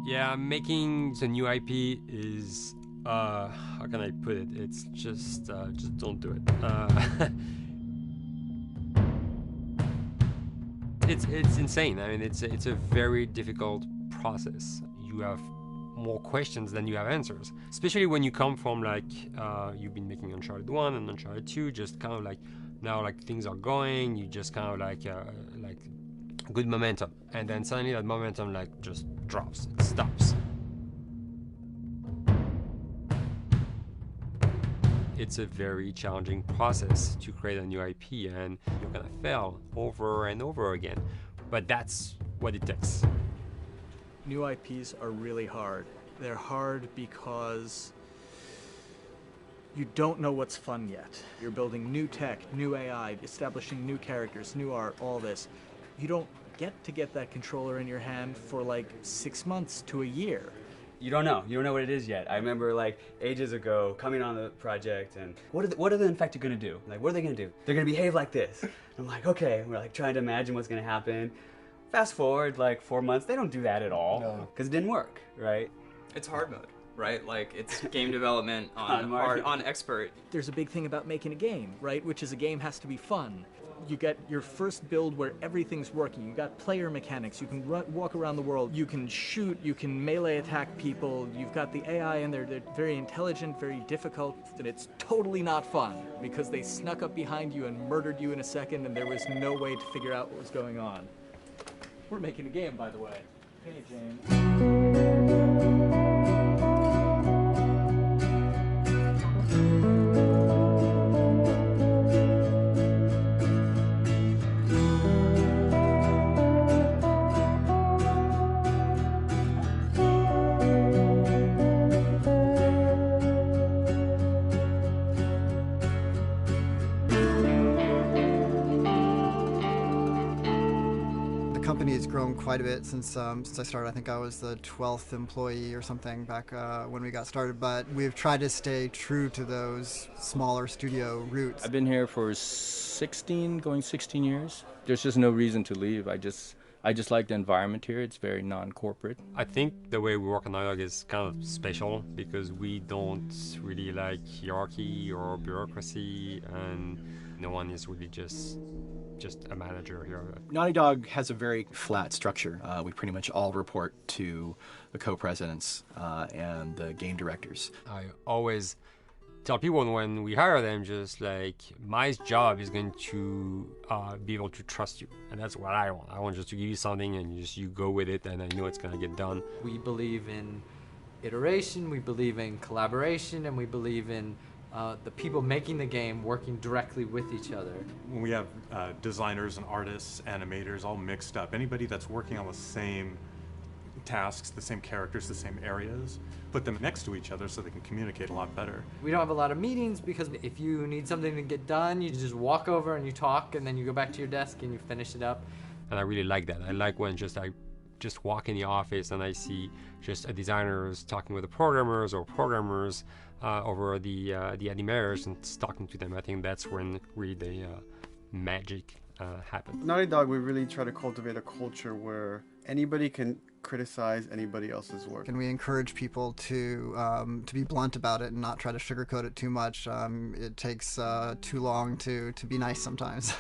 Yeah, making the new IP is how can I put it? It's just don't do it. It's insane. I mean, it's a very difficult process. You have more questions than you have answers, especially when you come from like you've been making Uncharted 1 and Uncharted 2, just kind of like now like things are going, you just kind of like good momentum, and then suddenly that momentum like just drops, it stops. It's a very challenging process to create a new IP, and you're gonna fail over and over again, but that's what it takes. New IPs are really hard. They're hard because you don't know what's fun yet. You're building new tech, new AI, establishing new characters, new art, all this. You don't get that controller in your hand for like 6 months to a year. You don't know what it is yet. I remember like ages ago coming on the project and what are the infected going to do? Like, what are they going to do? They're going to behave like this. I'm like, okay, we're like trying to imagine what's going to happen. Fast forward like 4 months, they don't do that at all because it didn't work, right? It's hard mode, right? Like, it's game development on expert. There's a big thing about making a game, right? Which is a game has to be fun. You get your first build where everything's working. You got player mechanics. You can walk around the world. You can shoot. You can melee attack people. You've got the AI in there. They're very intelligent, very difficult, and it's totally not fun because they snuck up behind you and murdered you in a second, and there was no way to figure out what was going on. We're making a game, by the way. Hey, James. The company has grown quite a bit since I started. I think I was the 12th employee or something back when we got started, but we've tried to stay true to those smaller studio roots. I've been here for 16 years. There's just no reason to leave. I just like the environment here. It's very non-corporate. I think the way we work on Dialogue is kind of special because we don't really like hierarchy or bureaucracy, and no one is really just a manager here. Naughty Dog has a very flat structure. We pretty much all report to the co-presidents and the game directors. I always tell people when we hire them, just like, my job is going to be able to trust you, and that's what I want. I want just to give you something and you go with it, and I know it's going to get done. We believe in iteration, we believe in collaboration, and we believe in the people making the game working directly with each other. When we have designers and artists, animators all mixed up, anybody that's working on the same tasks, the same characters, the same areas, put them next to each other so they can communicate a lot better. We don't have a lot of meetings because if you need something to get done, you just walk over and you talk, and then you go back to your desk and you finish it up. And I really like that. I like when I just walk in the office and I see just designers talking with the programmers or programmers over the animators and talking to them. I think that's when really the magic happens. Naughty Dog, we really try to cultivate a culture where anybody can criticize anybody else's work. And we encourage people to be blunt about it and not try to sugarcoat it too much. It takes too long to be nice sometimes.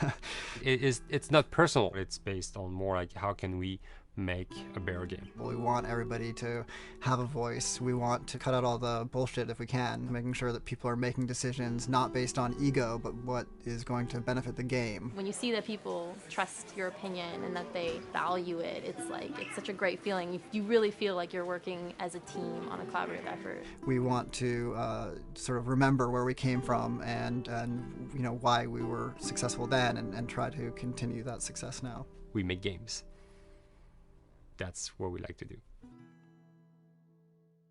It's not personal. It's based on more like how can we make a better game. We want everybody to have a voice. We want to cut out all the bullshit if we can, making sure that people are making decisions not based on ego, but what is going to benefit the game. When you see that people trust your opinion and that they value it, it's such a great feeling. You really feel like you're working as a team on a collaborative effort. We want to sort of remember where we came from and you know why we were successful then, and try to continue that success now. We make games. That's what we like to do.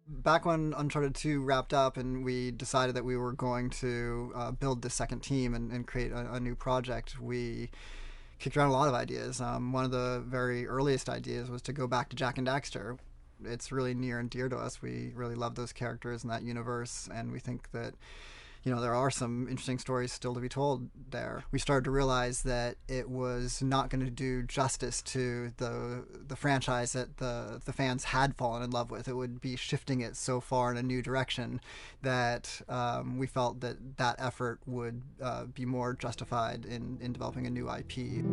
Back when Uncharted 2 wrapped up and we decided that we were going to build the second team and create a new project, we kicked around a lot of ideas. One of the very earliest ideas was to go back to Jak and Daxter. It's really near and dear to us. We really love those characters in that universe, and we think that there are some interesting stories still to be told there. We started to realize that it was not going to do justice to the franchise that the fans had fallen in love with. It would be shifting it so far in a new direction that we felt that effort would be more justified in developing a new IP.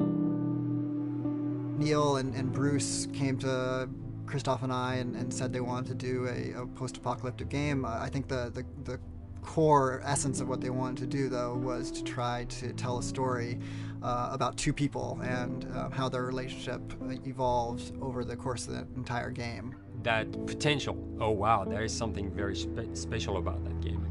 Neil and Bruce came to Christoph and I and said they wanted to do a post-apocalyptic game. I think the core essence of what they wanted to do, though, was to try to tell a story about two people and how their relationship evolves over the course of the entire game. That potential, oh wow, there is something very special about that game.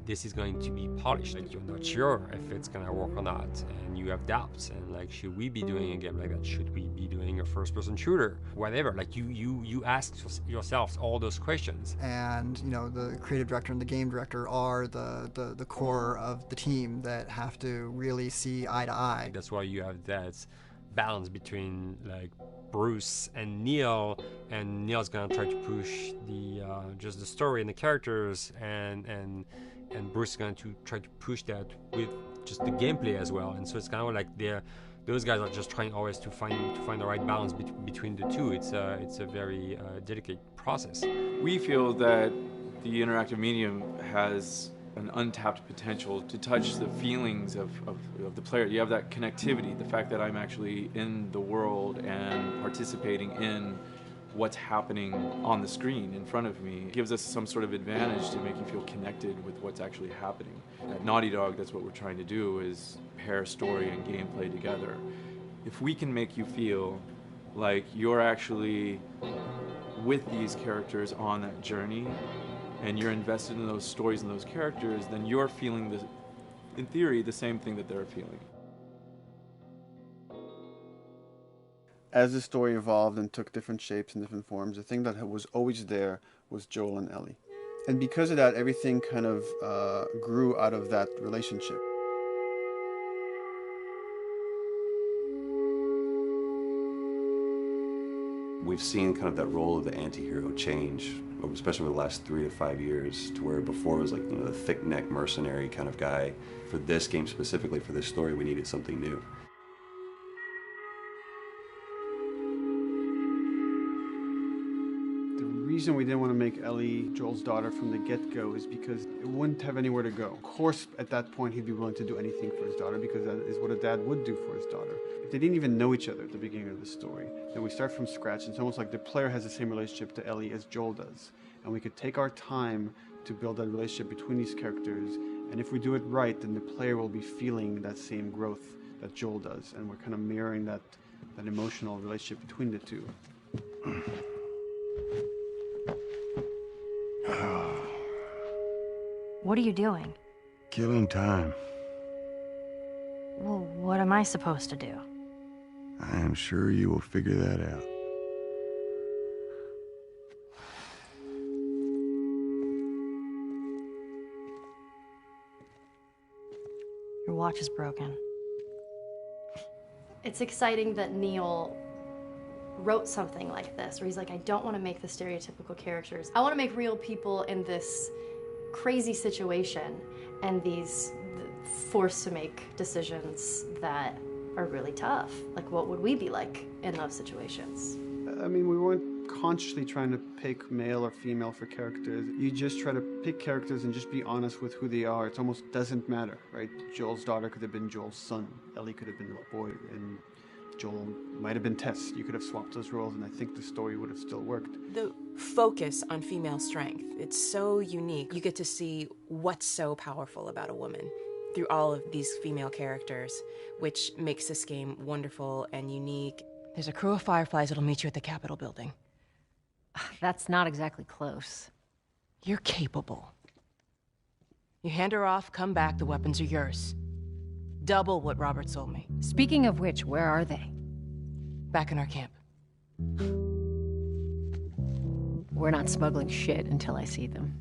This is going to be polished. Like, you're not sure if it's gonna work or not, and you have doubts. And like, should we be doing a game like that? Should we be doing a first-person shooter? Whatever. Like, you ask yourselves all those questions. And the creative director and the game director are the core of the team that have to really see eye to eye. That's why you have that balance between like Bruce and Neil's gonna try to push the just the story and the characters, and Bruce is going to try to push that with just the gameplay as well. And so it's kind of like those guys are just trying always to find the right balance between the two. It's a very delicate process. We feel that the interactive medium has an untapped potential to touch the feelings of the player. You have that connectivity, the fact that I'm actually in the world and participating in what's happening on the screen in front of me. It gives us some sort of advantage to make you feel connected with what's actually happening. At Naughty Dog, that's what we're trying to do, is pair story and gameplay together. If we can make you feel like you're actually with these characters on that journey, and you're invested in those stories and those characters, then you're feeling, in theory, the same thing that they're feeling. As the story evolved and took different shapes and different forms, the thing that was always there was Joel and Ellie. And because of that, everything kind of grew out of that relationship. We've seen kind of that role of the anti-hero change, especially over the last 3 to 5 years, to where before it was like, the thick-neck mercenary kind of guy. For this game specifically, for this story, we needed something new. The reason we didn't want to make Ellie Joel's daughter from the get-go is because it wouldn't have anywhere to go. Of course, at that point, he'd be willing to do anything for his daughter, because that is what a dad would do for his daughter. If they didn't even know each other at the beginning of the story, then we start from scratch. It's almost like the player has the same relationship to Ellie as Joel does. And we could take our time to build that relationship between these characters. And if we do it right, then the player will be feeling that same growth that Joel does. And we're kind of mirroring that emotional relationship between the two. What are you doing? Killing time. Well, what am I supposed to do? I am sure you will figure that out. Your watch is broken. It's exciting that Neil wrote something like this, where he's like, I don't want to make the stereotypical characters. I want to make real people in this crazy situation and these forced to make decisions that are really tough. Like, what would we be like in those situations? I mean, we weren't consciously trying to pick male or female for characters. You just try to pick characters and just be honest with who they are. It almost doesn't matter, right? Joel's daughter could have been Joel's son. Ellie could have been a boy, and Joel might have been Tess. You could have swapped those roles, and I think the story would have still worked. The focus on female strength, it's so unique. You get to see what's so powerful about a woman through all of these female characters, which makes this game wonderful and unique. There's a crew of Fireflies that'll meet you at the Capitol building. That's not exactly close. You're capable. You hand her off, come back, the weapons are yours. Double what Robert sold me. Speaking of which, where are they? Back in our camp. We're not smuggling shit until I see them.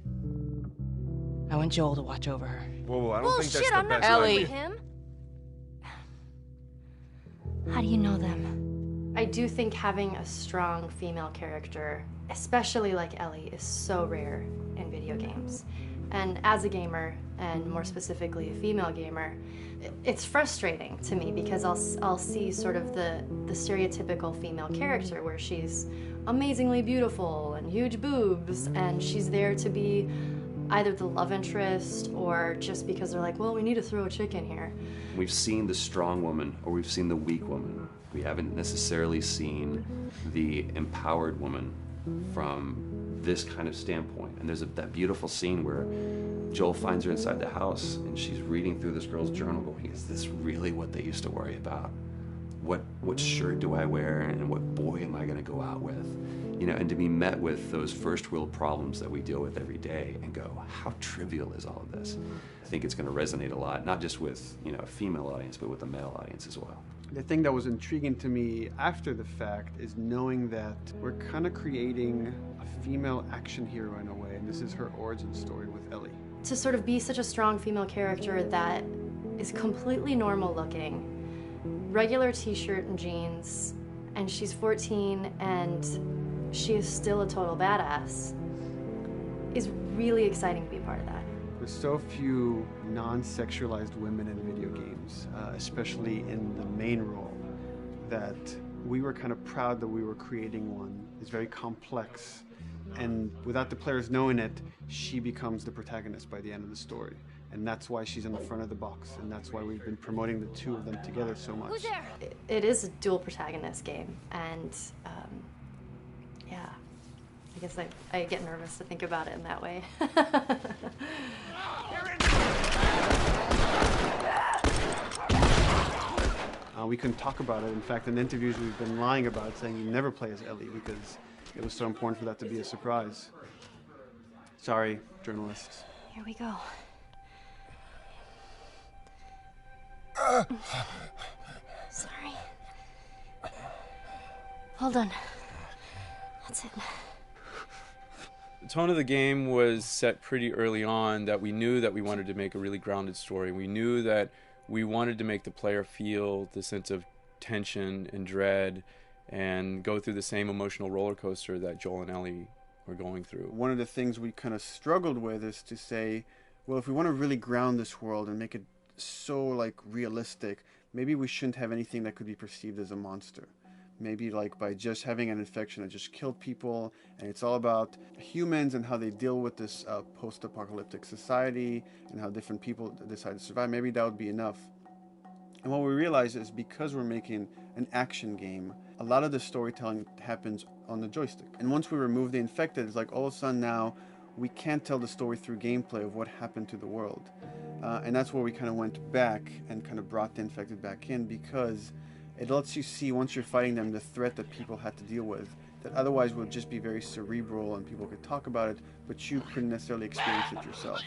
I want Joel to watch over her. Whoa, I don't think that's shit, the I'm not best Ellie. idea. him. How do you know them? I do think having a strong female character, especially like Ellie, is so rare in video games. And as a gamer, and more specifically a female gamer, it's frustrating to me because I'll see sort of the stereotypical female character where she's amazingly beautiful and huge boobs, and she's there to be either the love interest or just because they're like, well, we need to throw a chick in here. We've seen the strong woman or we've seen the weak woman. We haven't necessarily seen the empowered woman from this kind of standpoint. And there's that beautiful scene where Joel finds her inside the house and she's reading through this girl's journal going, is this really what they used to worry about? What shirt do I wear and what boy am I going to go out with? You know, and to be met with those first world problems that we deal with every day and go, how trivial is all of this? I think it's going to resonate a lot, not just with, you know, a female audience, but with a male audience as well. The thing that was intriguing to me after the fact is knowing that we're kind of creating a female action hero in a way, and this is her origin story with Ellie. To sort of be such a strong female character that is completely normal looking, regular t-shirt and jeans, and she's 14 and she is still a total badass, is really exciting to be a part of that. There's so few non-sexualized women in video games, especially in the main role, that we were kind of proud that we were creating one. It's very complex, and without the players knowing it, she becomes the protagonist by the end of the story. And that's why she's in the front of the box, and that's why we've been promoting the two of them together so much. Who's there? It is a dual protagonist game, and yeah, I guess I get nervous to think about it in that way. We couldn't talk about it. In fact, in interviews we've been lying about it, saying you never play as Ellie because it was so important for that to be a surprise. Sorry, journalists. Here we go. Sorry. Hold on. That's it. The tone of the game was set pretty early on that we knew that we wanted to make a really grounded story. We knew that we wanted to make the player feel the sense of tension and dread and go through the same emotional roller coaster that Joel and Ellie were going through. One of the things we kind of struggled with is to say, well, if we want to really ground this world and make it so like realistic, maybe we shouldn't have anything that could be perceived as a monster. Maybe like by just having an infection that just killed people, and it's all about humans and how they deal with this post-apocalyptic society and how different people decide to survive. Maybe that would be enough. And what we realize is because we're making an action game, a lot of the storytelling happens on the joystick. And once we remove the infected, it's like all of a sudden now we can't tell the story through gameplay of what happened to the world. And that's where we kind of went back and kind of brought the infected back in, because it lets you see, once you're fighting them, the threat that people had to deal with, that otherwise would just be very cerebral and people could talk about it, but you couldn't necessarily experience it yourself.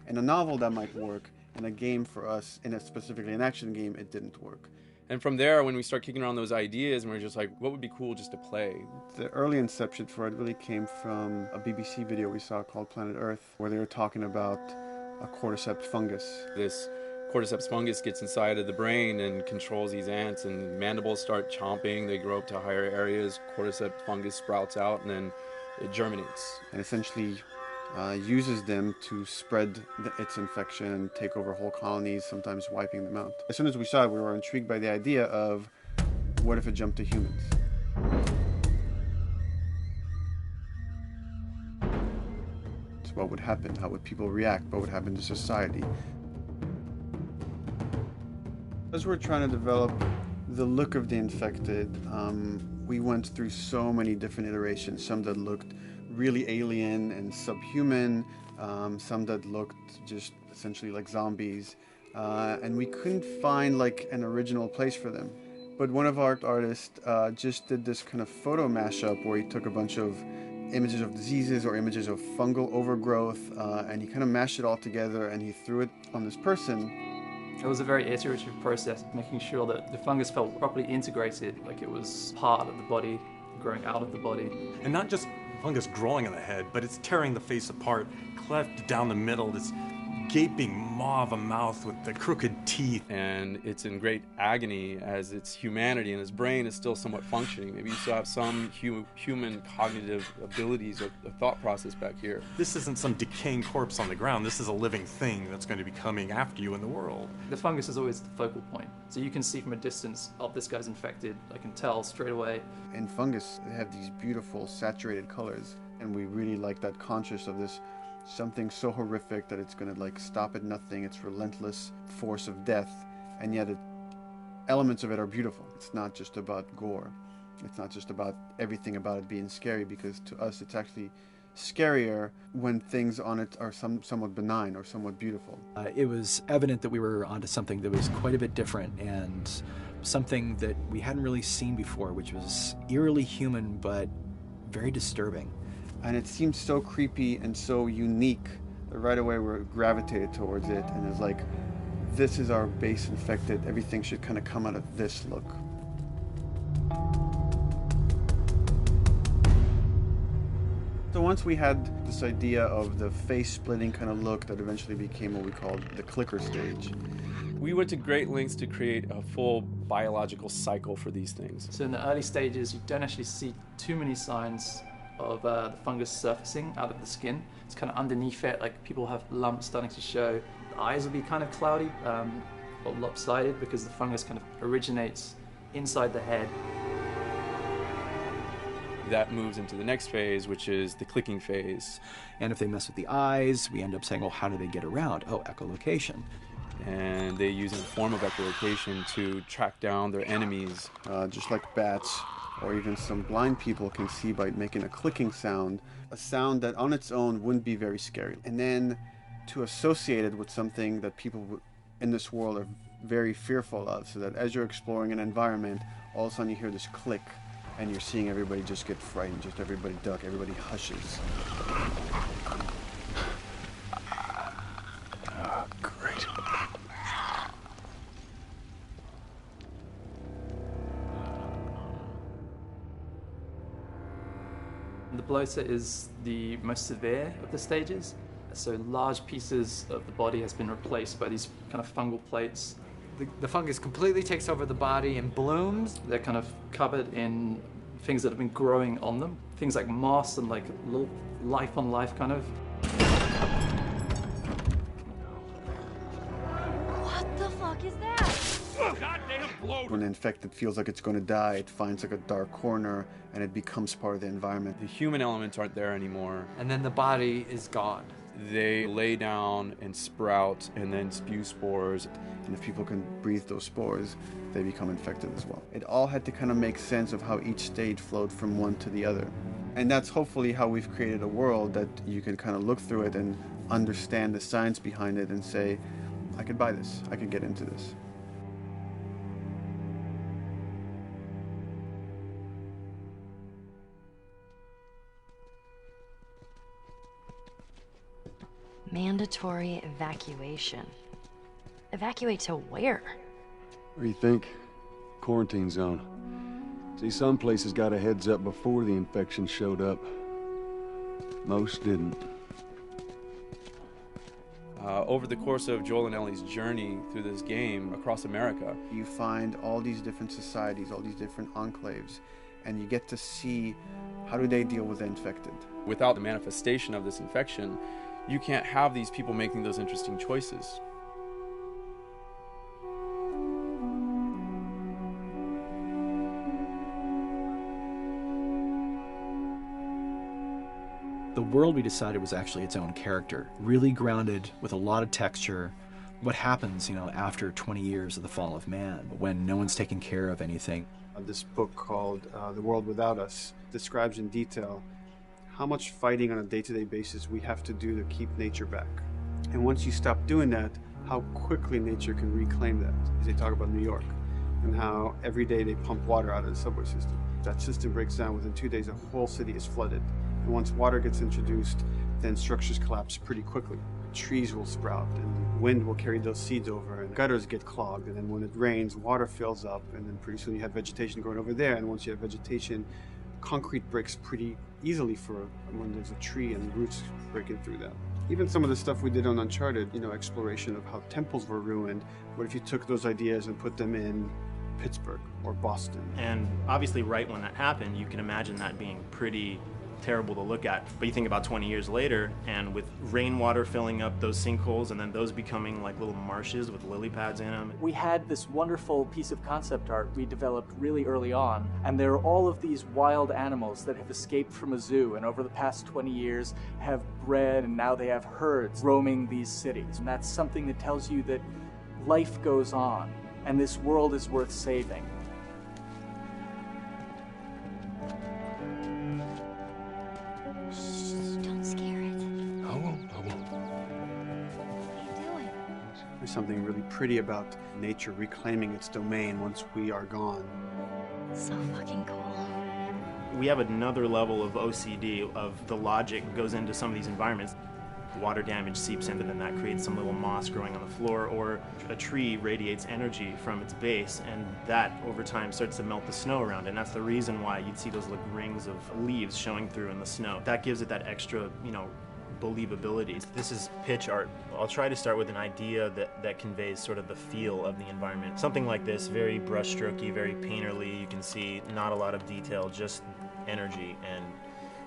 In a novel, that might work. In a game for us, specifically an action game, it didn't work. And from there, when we start kicking around those ideas, and we're just like, what would be cool just to play? The early inception for it really came from a BBC video we saw called Planet Earth, where they were talking about a cordyceps fungus. This cordyceps fungus gets inside of the brain and controls these ants, and mandibles start chomping, they grow up to higher areas, cordyceps fungus sprouts out, and then it germinates. And essentially uses them to spread its infection and take over whole colonies, sometimes wiping them out. As soon as we saw it, we were intrigued by the idea of, what if it jumped to humans? So what would happen? How would people react? What would happen to society? As we're trying to develop the look of the infected, we went through so many different iterations, some that looked really alien and subhuman, some that looked just essentially like zombies, and we couldn't find like an original place for them. But one of our artists just did this kind of photo mashup where he took a bunch of images of diseases or images of fungal overgrowth, and he kind of mashed it all together and he threw it on this person. It was a very iterative process, making sure that the fungus felt properly integrated, like it was part of the body, growing out of the body. And not just fungus growing on the head, but it's tearing the face apart, cleft down the middle, this gaping maw of a mouth with the crooked teeth. And it's in great agony as its humanity and its brain is still somewhat functioning. Maybe you still have some human cognitive abilities or the thought process back here. This isn't some decaying corpse on the ground. This is a living thing that's going to be coming after you in the world. The fungus is always the focal point. So you can see from a distance, oh, this guy's infected. I can tell straight away. In fungus, they have these beautiful saturated colors, and we really like that conscious of this something so horrific that it's going to like stop at nothing. It's relentless force of death, and yet elements of it are beautiful. It's not just about gore. It's not just about everything about it being scary, because to us it's actually scarier when things on it are somewhat benign or somewhat beautiful. It was evident that we were onto something that was quite a bit different and something that we hadn't really seen before, which was eerily human but very disturbing. And it seemed so creepy and so unique that right away we gravitated towards it, and it's like, this is our base infected. Everything should kind of come out of this look. So once we had this idea of the face-splitting kind of look that eventually became what we called the clicker stage. We went to great lengths to create a full biological cycle for these things. So in the early stages, you don't actually see too many signs of the fungus surfacing out of the skin. It's kind of underneath it, like people have lumps starting to show. The eyes will be kind of cloudy or lopsided because the fungus kind of originates inside the head. That moves into the next phase, which is the clicking phase. And if they mess with the eyes, we end up saying, well, how do they get around? Oh, echolocation. And they use a form of echolocation to track down their enemies. Just like bats, or even some blind people can see by making a clicking sound, a sound that on its own wouldn't be very scary. And then to associate it with something that people in this world are very fearful of, so that as you're exploring an environment, all of a sudden you hear this click, and you're seeing everybody just get frightened, just everybody duck, everybody hushes. Oh, great. The bloater is the most severe of the stages. So large pieces of the body has been replaced by these kind of fungal plates. The fungus completely takes over the body and blooms. They're kind of covered in things that have been growing on them. Things like moss and like little life on life kind of. What the fuck is that? When the infected feels like it's going to die, it finds like a dark corner and it becomes part of the environment. The human elements aren't there anymore. And then the body is gone. They lay down and sprout and then spew spores. And if people can breathe those spores, they become infected as well. It all had to kind of make sense of how each stage flowed from one to the other. And that's hopefully how we've created a world that you can kind of look through it and understand the science behind it and say, I could buy this, I could get into this. Mandatory evacuation. Evacuate to where? What do you think? Quarantine zone. See, some places got a heads up before the infection showed up. Most didn't. Over the course of Joel and Ellie's journey through this game across America, you find all these different societies, all these different enclaves, and you get to see how do they deal with the infected. Without the manifestation of this infection, you can't have these people making those interesting choices. The world we decided was actually its own character, really grounded with a lot of texture. What happens, after 20 years of the fall of man, when no one's taking care of anything? This book called The World Without Us describes in detail how much fighting on a day-to-day basis we have to do to keep nature back. And once you stop doing that, how quickly nature can reclaim that. As they talk about New York, and how every day they pump water out of the subway system. That system breaks down. Within 2 days, the whole city is flooded. And once water gets introduced, then structures collapse pretty quickly. Trees will sprout, and wind will carry those seeds over, and gutters get clogged. And then when it rains, water fills up, and then pretty soon you have vegetation growing over there. And once you have vegetation, concrete breaks pretty easily for when there's a tree and roots breaking through that. Even some of the stuff we did on Uncharted, you know, exploration of how temples were ruined. What if you took those ideas and put them in Pittsburgh or Boston? And obviously right when that happened, you can imagine that being pretty terrible to look at. But you think about 20 years later, and with rainwater filling up those sinkholes and then those becoming like little marshes with lily pads in them. We had this wonderful piece of concept art we developed really early on, and there are all of these wild animals that have escaped from a zoo and over the past 20 years have bred, and now they have herds roaming these cities. And that's something that tells you that life goes on and this world is worth saving. There's something really pretty about nature reclaiming its domain once we are gone. So fucking cool. We have another level of OCD of the logic goes into some of these environments. Water damage seeps into them, that creates some little moss growing on the floor, or a tree radiates energy from its base, and that over time starts to melt the snow around it. And that's the reason why you'd see those like rings of leaves showing through in the snow. That gives it that extra, you know, believability. This is pitch art. I'll try to start with an idea that conveys sort of the feel of the environment. Something like this, very brushstrokey, very painterly. You can see not a lot of detail, just energy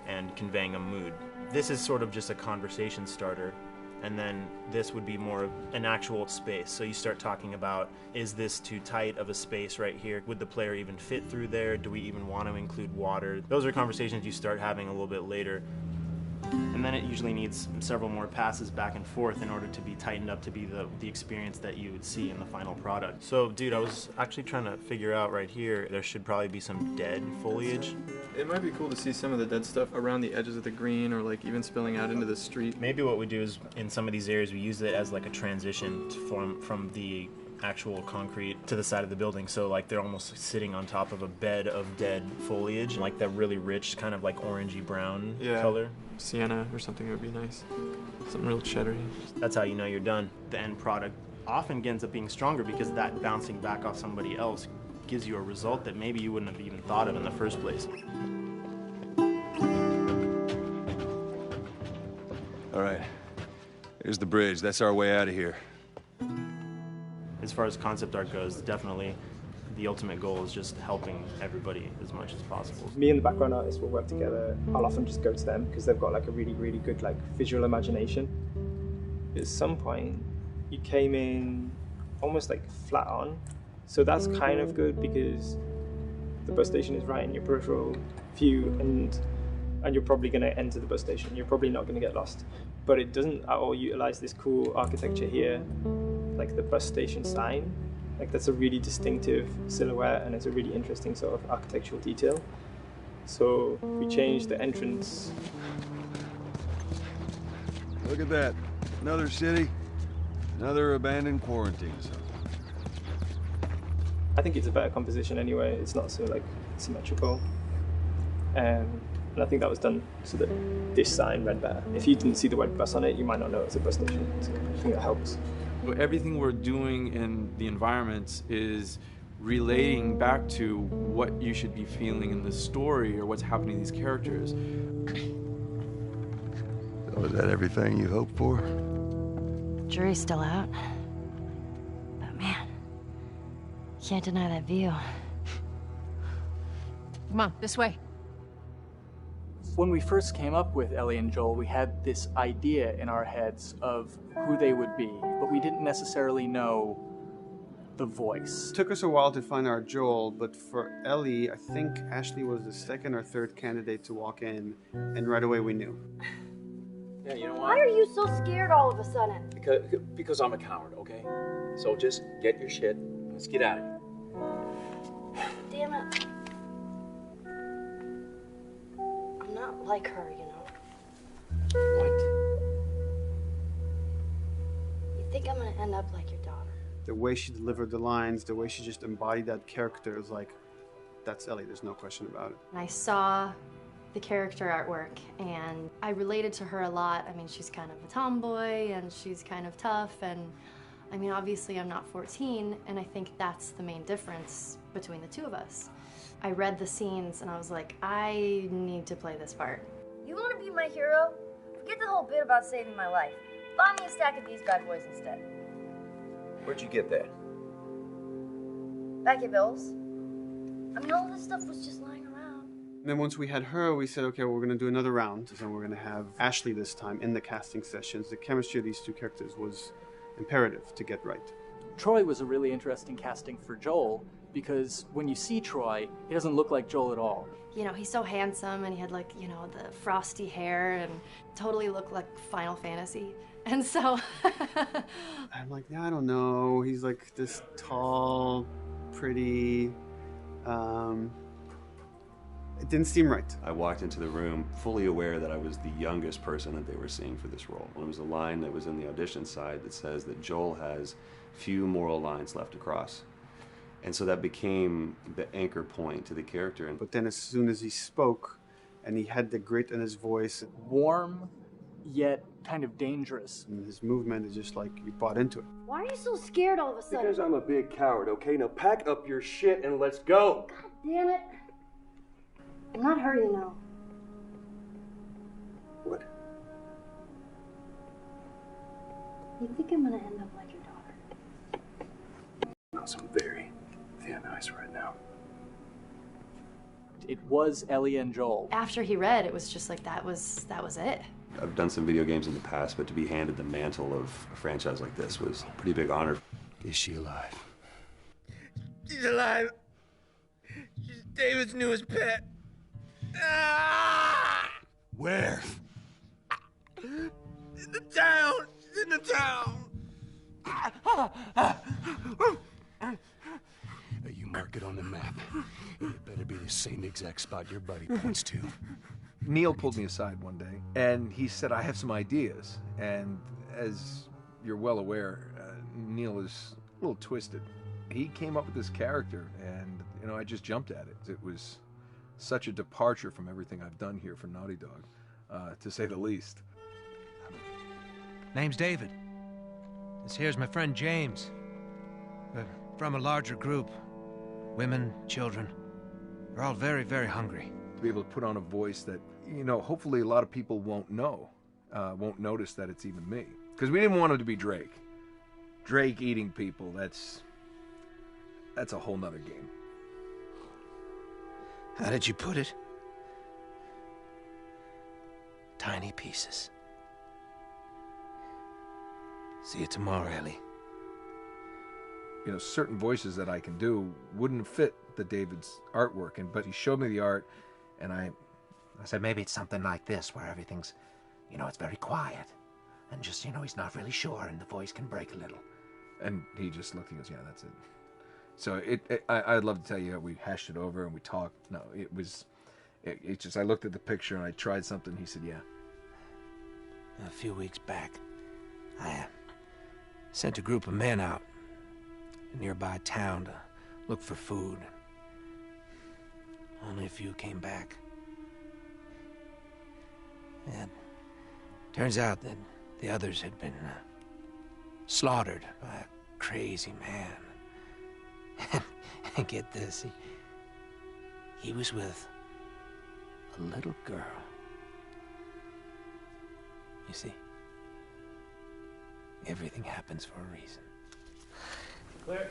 and conveying a mood. This is sort of just a conversation starter, and then this would be more of an actual space. So you start talking about, is this too tight of a space right here? Would the player even fit through there? Do we even want to include water? Those are conversations you start having a little bit later. And then it usually needs several more passes back and forth in order to be tightened up to be the experience that you would see in the final product. So, dude, I was actually trying to figure out right here, there should probably be some dead foliage. It might be cool to see some of the dead stuff around the edges of the green, or like even spilling out into the street. Maybe what we do is, in some of these areas, we use it as like a transition from the actual concrete to the side of the building, so like they're almost sitting on top of a bed of dead foliage, like that really rich kind of like orangey brown color. Sienna or something would be nice. Something real cheddary. That's how you know you're done. The end product often ends up being stronger because that bouncing back off somebody else gives you a result that maybe you wouldn't have even thought of in the first place. All right, here's the bridge. That's our way out of here. As far as concept art goes, definitely the ultimate goal is just helping everybody as much as possible. Me and the background artist will work together. I'll often just go to them because they've got like a really, really good like visual imagination. At some point, you came in almost like flat on. So that's kind of good because the bus station is right in your peripheral view, and you're probably going to enter the bus station. You're probably not going to get lost. But it doesn't at all utilize this cool architecture here, like the bus station sign. Like that's a really distinctive silhouette, and it's a really interesting sort of architectural detail. So we changed the entrance. Look at that. Another city, another abandoned quarantine zone. I think it's a better composition anyway. It's not so like symmetrical. And I think that was done so that this sign read better. If you didn't see the word bus on it, you might not know it's a bus station. So I think that helps. Everything we're doing in the environments is relating back to what you should be feeling in the story or what's happening to these characters. So is that everything you hoped for? Jury's still out. But man, can't deny that view. Come on, this way. When we first came up with Ellie and Joel, we had this idea in our heads of who they would be, but we didn't necessarily know the voice. It took us a while to find our Joel, but for Ellie, I think Ashley was the second or third candidate to walk in, and right away we knew. Yeah, you know Why what? are you so scared all of a sudden? Because I'm a coward, okay? So just get your shit and let's get out of here. Damn it. I'm not like her, you know. What? You think I'm gonna end up like your daughter? The way she delivered the lines, the way she just embodied that character is like, that's Ellie, there's no question about it. I saw the character artwork and I related to her a lot. I mean, she's kind of a tomboy and she's kind of tough, and I mean, obviously I'm not 14, and I think that's the main difference between the two of us. I read the scenes and I was like, I need to play this part. You want to be my hero? Forget the whole bit about saving my life. Find me a stack of these bad boys instead. Where'd you get that? Back at Bill's. I mean, all this stuff was just lying around. And then once we had her, we said, okay, we're going to do another round, and we're going to have Ashley this time in the casting sessions. The chemistry of these two characters was imperative to get right. Troy was a really interesting casting for Joel, because when you see Troy, he doesn't look like Joel at all. You know, he's so handsome, and he had, like, you know, the frosty hair, and totally looked like Final Fantasy. And so I'm like, yeah, I don't know. He's like this tall, pretty. It didn't seem right. I walked into the room fully aware that I was the youngest person that they were seeing for this role. And it was a line that was in the audition side that says that Joel has few moral lines left to cross. And so that became the anchor point to the character. But then as soon as he spoke, and he had the grit in his voice. Warm, yet kind of dangerous. And his movement is just like, you bought into it. Why are you so scared all of a sudden? Because I'm a big coward, okay? Now pack up your shit and let's go. God damn it. I'm not her, you know. What? You think I'm gonna end up like your daughter? On some very thin ice right now. It was Ellie and Joel. after he read, it was just like that was it. I've done some video games in the past, but to be handed the mantle of a franchise like this was a pretty big honor. Is she alive? She's alive. She's David's newest pet. Ah! Where? In the town. She's in the town. You mark it on the map. It better be the same exact spot your buddy points to. Neil pulled me aside one day, and he said, I have some ideas. And as you're well aware, Neil is a little twisted. He came up with this character, and, you know, I just jumped at it. It was such a departure from everything I've done here for Naughty Dog, to say the least. Name's David. This here's my friend James. We're from a larger group. Women, children. We're all very, very hungry. To be able to put on a voice that, you know, hopefully a lot of people won't know, won't notice that it's even me. Because we didn't want it to be Drake. Drake eating people, that's a whole nother game. How did you put it? Tiny pieces. See you tomorrow, Ellie. You know, certain voices that I can do wouldn't fit the David's artwork, but he showed me the art, and I said maybe it's something like this, where everything's, you know, it's very quiet, and just, you know, he's not really sure, and the voice can break a little. And he just looked and goes, yeah, that's it. So I'd love to tell you, we hashed it over and we talked. No, it just, I looked at the picture and I tried something. He said, yeah. A few weeks back, I sent a group of men out a nearby town to look for food. Only a few came back. And turns out that the others had been slaughtered by a crazy man. And get this, he was with a little girl. You see, everything happens for a reason. Claire.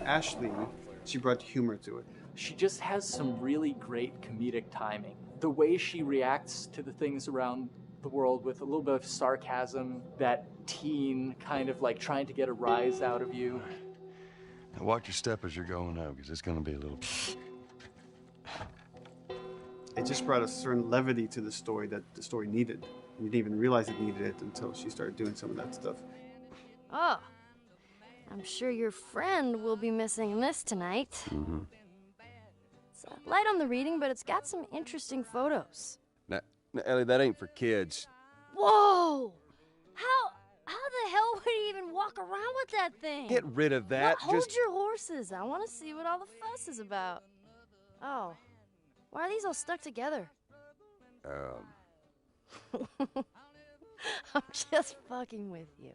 Ashley, she brought humor to it. She just has some really great comedic timing. The way she reacts to the things around the world with a little bit of sarcasm, that teen kind of like trying to get a rise out of you. Now watch your step as you're going out, because it's going to be a little... It just brought a certain levity to the story that the story needed. You didn't even realize it needed it until she started doing some of that stuff. Oh, I'm sure your friend will be missing this tonight. Mm-hmm. It's light on the reading, but it's got some interesting photos. Now, Ellie, that ain't for kids. Whoa! How the hell would he even walk around with that thing? Get rid of that. Well, hold your horses. I want to see what all the fuss is about. Oh, why are these all stuck together? I'm just fucking with you.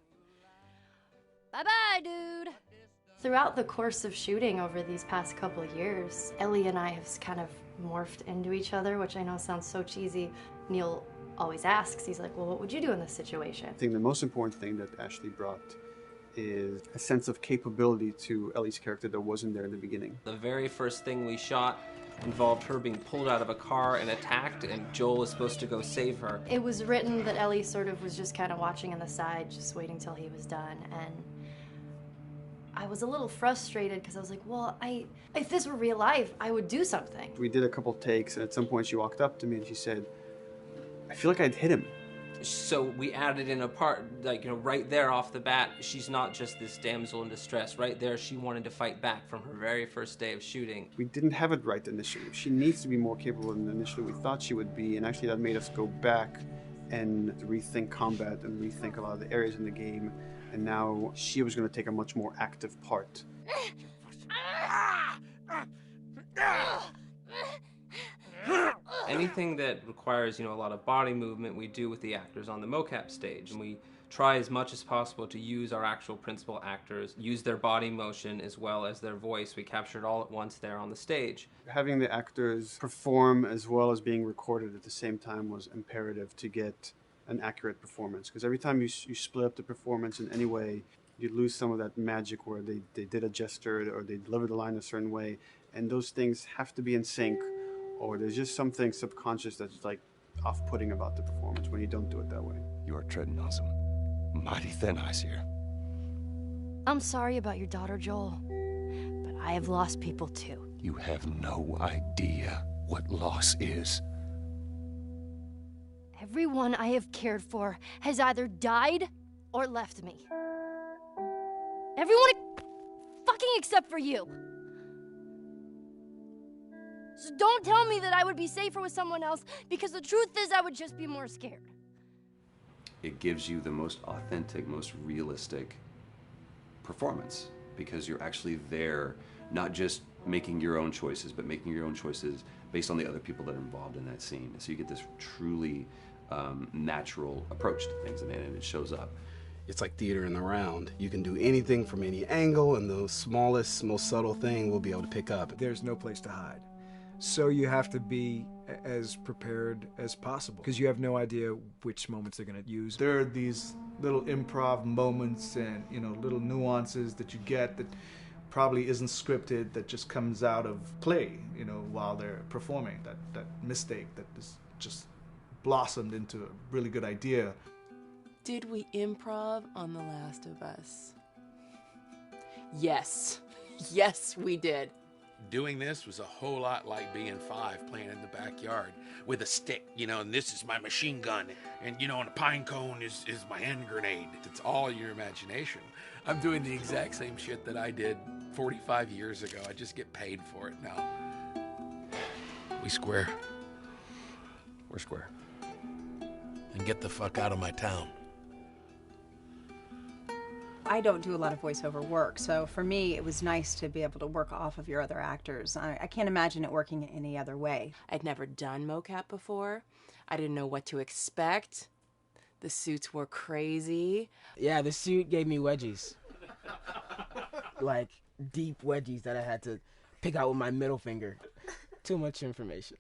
Bye-bye, dude. Throughout the course of shooting over these past couple of years, Ellie and I have kind of morphed into each other, which I know sounds so cheesy. Neil always asks, he's like, well, what would you do in this situation? I think the most important thing that Ashley brought is a sense of capability to Ellie's character that wasn't there in the beginning. The very first thing we shot involved her being pulled out of a car and attacked, and Joel was supposed to go save her. It was written that Ellie sort of was just kind of watching on the side, just waiting till he was done, and I was a little frustrated because I was like, well, if this were real life, I would do something. We did a couple takes, and at some point she walked up to me and she said, I feel like I'd hit him. So we added in a part, like, right there off the bat, she's not just this damsel in distress. Right there, she wanted to fight back from her very first day of shooting. We didn't have it right initially. She needs to be more capable than initially we thought she would be, and actually that made us go back and rethink combat and rethink a lot of the areas in the game, and now she was going to take a much more active part. Anything that requires, a lot of body movement, we do with the actors on the mocap stage. And we try as much as possible to use our actual principal actors, use their body motion as well as their voice. We capture it all at once there on the stage. Having the actors perform as well as being recorded at the same time was imperative to get an accurate performance. Because every time you split up the performance in any way, you lose some of that magic where they did a gesture or they delivered the line a certain way. And those things have to be in sync, or there's just something subconscious that's like off-putting about the performance when you don't do it that way. You are treading on some mighty thin ice here. I'm sorry about your daughter, Joel, but I have lost people too. You have no idea what loss is. Everyone I have cared for has either died or left me. Everyone fucking except for you. So don't tell me that I would be safer with someone else, because the truth is I would just be more scared. It gives you the most authentic, most realistic performance, because you're actually there, not just making your own choices, but making your own choices based on the other people that are involved in that scene. So you get this truly natural approach to things, and it shows up. It's like theater in the round. You can do anything from any angle, and the smallest, most subtle thing we'll be able to pick up. There's no place to hide. So you have to be as prepared as possible, because you have no idea which moments they're going to use. There are these little improv moments and, little nuances that you get that probably isn't scripted, that just comes out of play, while they're performing. That mistake that is just blossomed into a really good idea. Did we improv on The Last of Us? Yes. Yes, we did. Doing this was a whole lot like being 5 playing in the backyard with a stick, and this is my machine gun, and and a pine cone is my hand grenade. It's all your imagination. I'm doing the exact same shit that I did 45 years ago. I just get paid for it now. We square. We're square. And get the fuck out of my town. I don't do a lot of voiceover work, so for me it was nice to be able to work off of your other actors. I can't imagine it working any other way. I'd never done mocap before. I didn't know what to expect. The suits were crazy. Yeah, the suit gave me wedgies. Like, deep wedgies that I had to pick out with my middle finger. Too much information.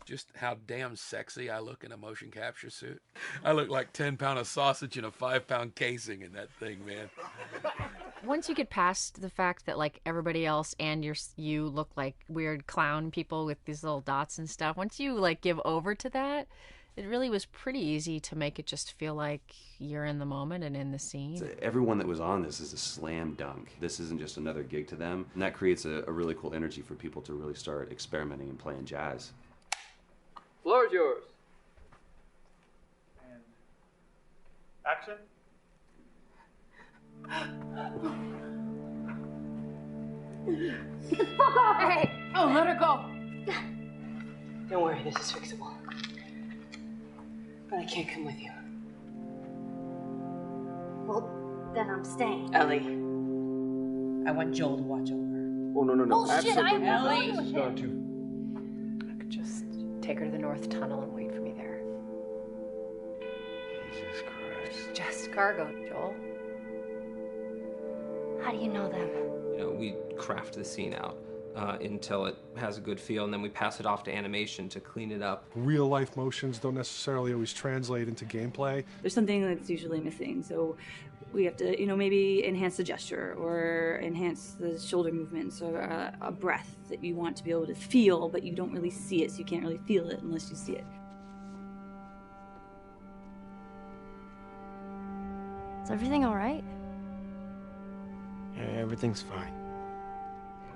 Just how damn sexy I look in a motion capture suit. I look like 10-pound of sausage in a 5-pound casing in that thing, man. Once you get past the fact that like everybody else and you look like weird clown people with these little dots and stuff, once you like give over to that, it really was pretty easy to make it just feel like you're in the moment and in the scene. So everyone that was on this is a slam dunk. This isn't just another gig to them. And that creates a really cool energy for people to really start experimenting and playing jazz. Floor is yours. And action. Hey! Oh, let her go! Don't worry, this is fixable. But I can't come with you. Well, then I'm staying. Ellie, I want Joel to watch over her. Oh, no. Bullshit, I Ellie! was Not to. I could just take her to the North Tunnel and wait for me there. Jesus Christ. Just cargo, Joel. How do you know them? You know, we craft the scene out until it has a good feel, and then we pass it off to animation to clean it up. Real life motions don't necessarily always translate into gameplay. There's something that's usually missing, so we have to, you know, maybe enhance the gesture or enhance the shoulder movements or a breath that you want to be able to feel, but you don't really see it, so you can't really feel it unless you see it. Is everything all right? Yeah, everything's fine.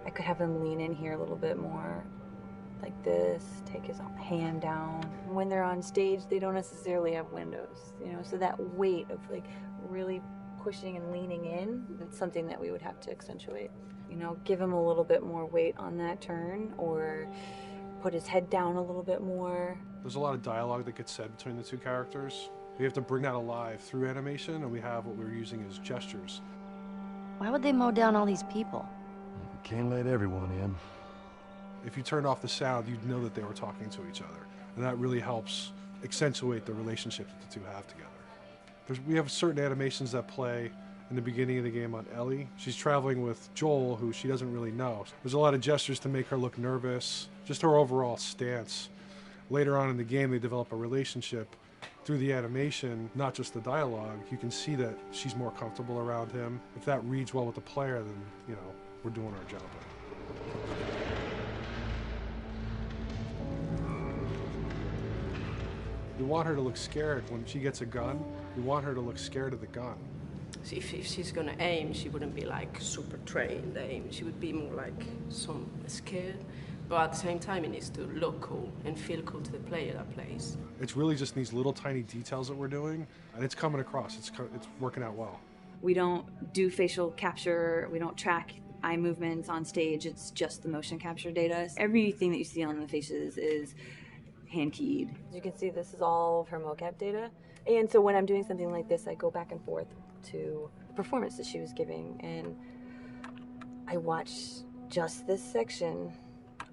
I could have him lean in here a little bit more, like this, take his hand down. When they're on stage, they don't necessarily have windows, you know, so that weight of like really pushing and leaning in, it's something that we would have to accentuate. You know, give him a little bit more weight on that turn, or put his head down a little bit more. There's a lot of dialogue that gets said between the two characters. We have to bring that alive through animation, and we have what we're using as gestures. Why would they mow down all these people? Can't let everyone in. If you turned off the sound, you'd know that they were talking to each other. And that really helps accentuate the relationship that the two have together. We have certain animations that play in the beginning of the game on Ellie. She's traveling with Joel, who she doesn't really know. There's a lot of gestures to make her look nervous, just her overall stance. Later on in the game, they develop a relationship through the animation, not just the dialogue. You can see that she's more comfortable around him. If that reads well with the player, then, you know, we're doing our job. We want her to look scared. When she gets a gun, we want her to look scared of the gun. So if she's gonna aim, she wouldn't be like super trained aim. She would be more like some scared. But at the same time, it needs to look cool and feel cool to the player that plays. It's really just these little tiny details that we're doing, and it's coming across. It's working out well. We don't do facial capture, we don't track eye movements on stage, it's just the motion capture data. Everything that you see on the faces is hand keyed. As you can see, this is all of her mocap data. And so when I'm doing something like this, I go back and forth to the performance that she was giving, and I watch just this section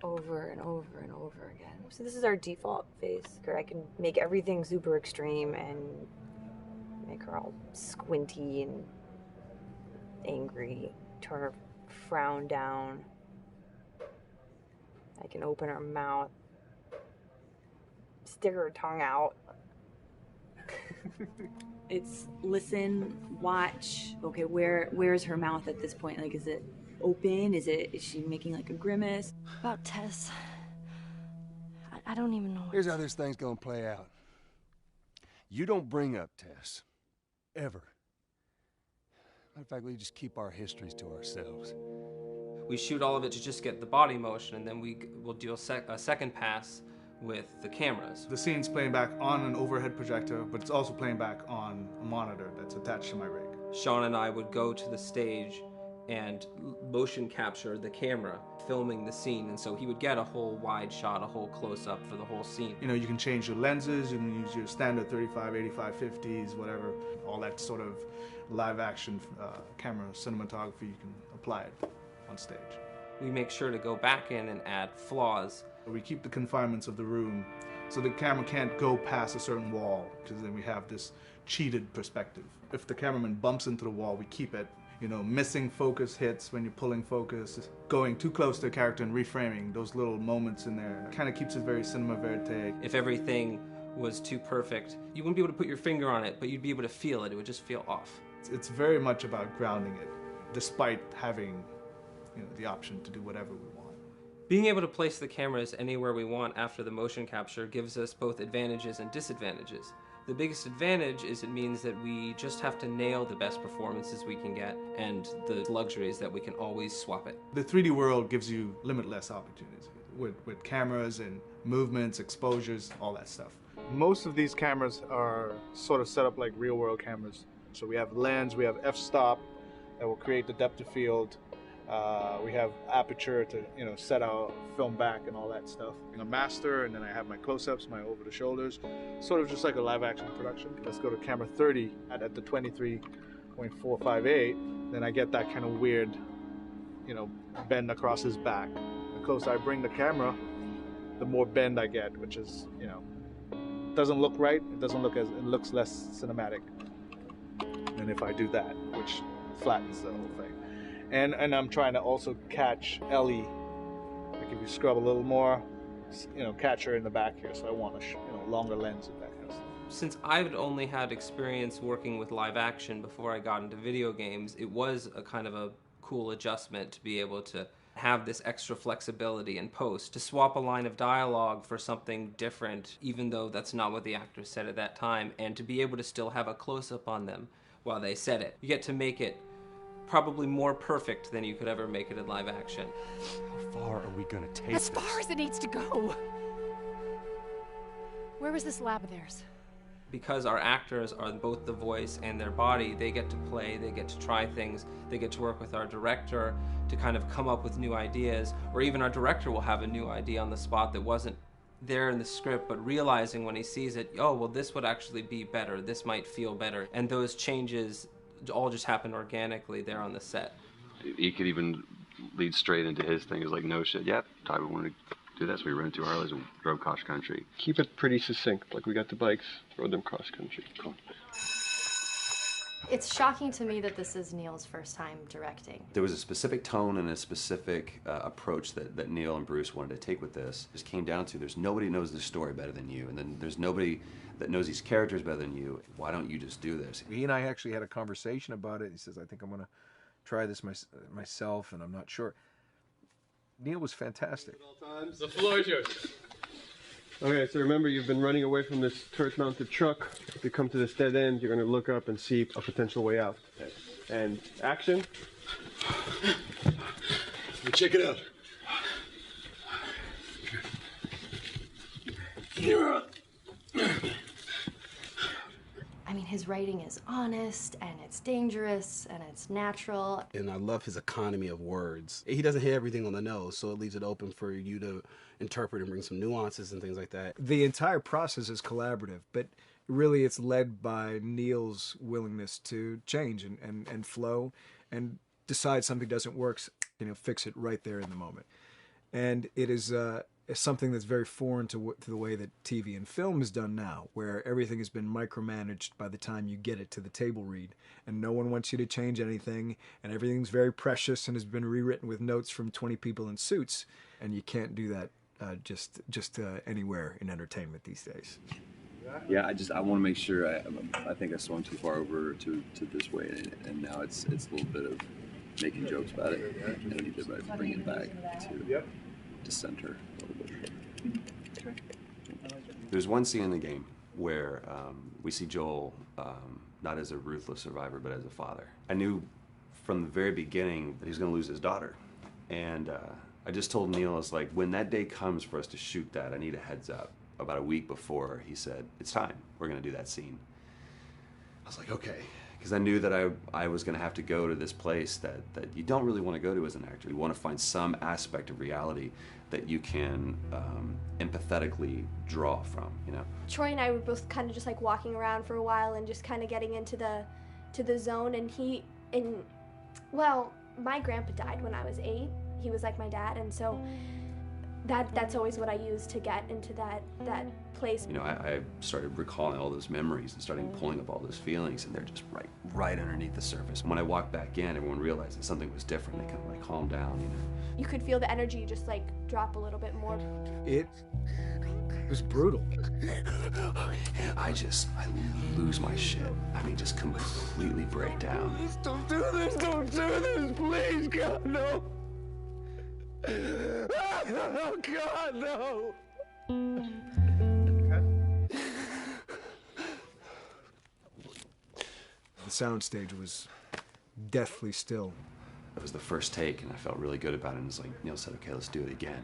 over and over and over again. So this is our default face, where I can make everything super extreme and make her all squinty and angry, turn her frown down. I can open her mouth, stick her tongue out. It's listen, watch. Okay, where's her mouth at this point? Like, is it open? Is she making like a grimace? About Tess. I don't even know. Here's how this thing's gonna play out. You don't bring up Tess. Ever. Matter of fact, we just keep our histories to ourselves. We shoot all of it to just get the body motion, and then we'll do a second pass with the cameras. The scene's playing back on an overhead projector, but it's also playing back on a monitor that's attached to my rig. Sean and I would go to the stage and motion capture the camera filming the scene, and so he would get a whole wide shot, a whole close-up for the whole scene. You know, you can change your lenses, you can use your standard 35, 85, 50s, whatever, all that sort of live action camera cinematography, you can apply it on stage. We make sure to go back in and add flaws. We keep the confinements of the room so the camera can't go past a certain wall, because then we have this cheated perspective. If the cameraman bumps into the wall, we keep it. You know, missing focus hits when you're pulling focus, going too close to a character and reframing, those little moments in there kind of keeps it very cinema verite. If everything was too perfect, you wouldn't be able to put your finger on it, but you'd be able to feel it. It would just feel off. It's very much about grounding it, despite having, you know, the option to do whatever we want. Being able to place the cameras anywhere we want after the motion capture gives us both advantages and disadvantages. The biggest advantage is it means that we just have to nail the best performances we can get, and the luxury is that we can always swap it. The 3D world gives you limitless opportunities with cameras and movements, exposures, all that stuff. Most of these cameras are sort of set up like real world cameras. So we have lens, we have f-stop that will create the depth of field. We have aperture to, you know, set our film back and all that stuff. A master, and then I have my close-ups, my over-the-shoulders, sort of just like a live-action production. Let's go to camera 30 at the 23.458. Then I get that kind of weird, you know, bend across his back. The closer I bring the camera, the more bend I get, which is, you know, doesn't look right. It looks less cinematic than if I do that, which flattens the whole thing. And I'm trying to also catch Ellie. Like if you scrub a little more, catch her in the back here. So I want a longer lens of that kind of stuff. Since I've only had experience working with live action before I got into video games, it was a kind of a cool adjustment to be able to have this extra flexibility in post, to swap a line of dialogue for something different, even though that's not what the actors said at that time, and to be able to still have a close-up on them while they said it. You get to make it probably more perfect than you could ever make it in live action. How far are we gonna take As far as it needs to go. Where was this lab of theirs? Because our actors are both the voice and their body, they get to play, they get to try things, they get to work with our director to kind of come up with new ideas, or even our director will have a new idea on the spot that wasn't there in the script, but realizing when he sees it, oh, well, this would actually be better, this might feel better. And those changes all just happen organically there on the set. He could even lead straight into his thing. He's like, no shit, yep, Ty, we want to do this. We rented 2 Harleys and drove cross country. Keep it pretty succinct, like we got the bikes, rode them cross country. Cool. It's shocking to me that this is Neil's first time directing. There was a specific tone and a specific approach that Neil and Bruce wanted to take with this. It just came down to there's nobody who knows this story better than you, and then there's nobody that knows these characters better than you. Why don't you just do this? He and I actually had a conversation about it. He says, I think I'm going to try this myself, and I'm not sure. Neil was fantastic. The floor is yours. Okay, so remember, you've been running away from this turret-mounted truck. If you come to this dead end, you're going to look up and see a potential way out. And action. Check it out. I mean, his writing is honest, and it's dangerous, and it's natural. And I love his economy of words. He doesn't hit everything on the nose, so it leaves it open for you to interpret and bring some nuances and things like that. The entire process is collaborative, but really it's led by Neil's willingness to change and flow and decide something doesn't work, fix it right there in the moment. And it is something that's very foreign to the way that TV and film is done now, where everything has been micromanaged by the time you get it to the table read, and no one wants you to change anything, and everything's very precious and has been rewritten with notes from 20 people in suits, and you can't do that just anywhere in entertainment these days. Yeah, I want to make sure. I think I swung too far over to this way, and now it's a little bit of making jokes about it, and I need to bring it back to center a little bit. There's one scene in the game where we see Joel not as a ruthless survivor, but as a father. I knew from the very beginning that he was going to lose his daughter, and I just told Neil, I was like, when that day comes for us to shoot that, I need a heads up. About a week before, he said, it's time. We're going to do that scene. I was like, okay. Because I knew that I was going to have to go to this place that you don't really want to go to as an actor. You want to find some aspect of reality that you can empathetically draw from, Troy and I were both kind of just like walking around for a while and just kind of getting into the zone. And well, my grandpa died when I was 8. He was like my dad, and so that's always what I use to get into that place. I started recalling all those memories and starting pulling up all those feelings, and they're just right underneath the surface. When I walked back in, everyone realized that something was different. They kind of calmed down, You could feel the energy just drop a little bit more. It was brutal. I lose my shit. I mean, just completely break down. Don't do this, please, God, no. Oh, God, no! The soundstage was deathly still. It was the first take, and I felt really good about it. And it's like Neil said, okay, let's do it again.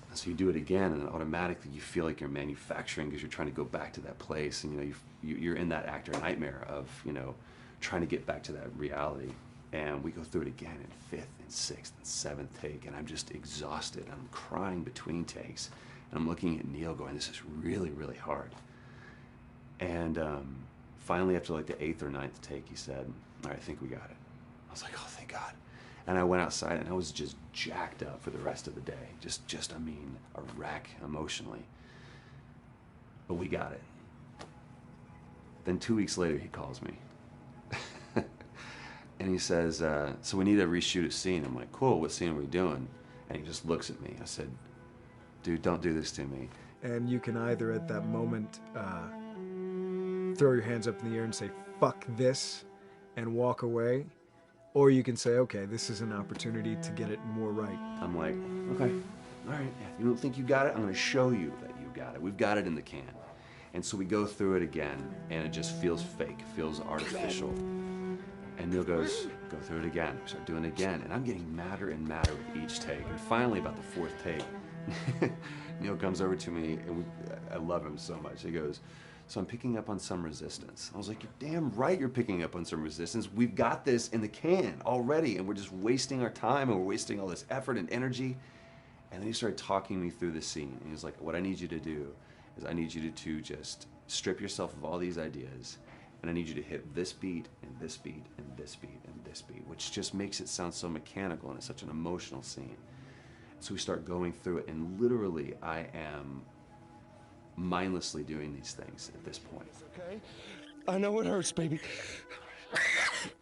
And so you do it again, and then automatically you feel like you're manufacturing because you're trying to go back to that place, and you're in that actor nightmare of trying to get back to that reality. And we go through it again in 5th and 6th and 7th take, and I'm just exhausted. I'm crying between takes, and I'm looking at Neil going, this is really, really hard. And finally, after the 8th or 9th take, he said, all right, I think we got it. I was like, oh, thank God. And I went outside, and I was just jacked up for the rest of the day. Just a wreck emotionally. But we got it. Then 2 weeks later, he calls me. And he says, so we need to reshoot a scene. I'm like, cool, what scene are we doing? And he just looks at me. I said, dude, don't do this to me. And you can either at that moment throw your hands up in the air and say, fuck this, and walk away. Or you can say, okay, this is an opportunity to get it more right. I'm like, okay, all right. You don't think you got it? I'm going to show you that you got it. We've got it in the can. And so we go through it again, and it just feels fake, feels artificial. And Neil goes, go through it again. We start doing it again. And I'm getting madder and madder with each take. And finally, about the fourth take, Neil comes over to me, and I love him so much. He goes, so I'm picking up on some resistance. I was like, you're damn right you're picking up on some resistance. We've got this in the can already, and we're just wasting our time, and we're wasting all this effort and energy. And then he started talking me through the scene. And he was like, what I need you to do is I need you to just strip yourself of all these ideas, and I need you to hit this beat, and this beat, and this beat, and this beat, which just makes it sound so mechanical, and it's such an emotional scene. So we start going through it, and literally I am mindlessly doing these things at this point. Okay? I know it hurts, baby.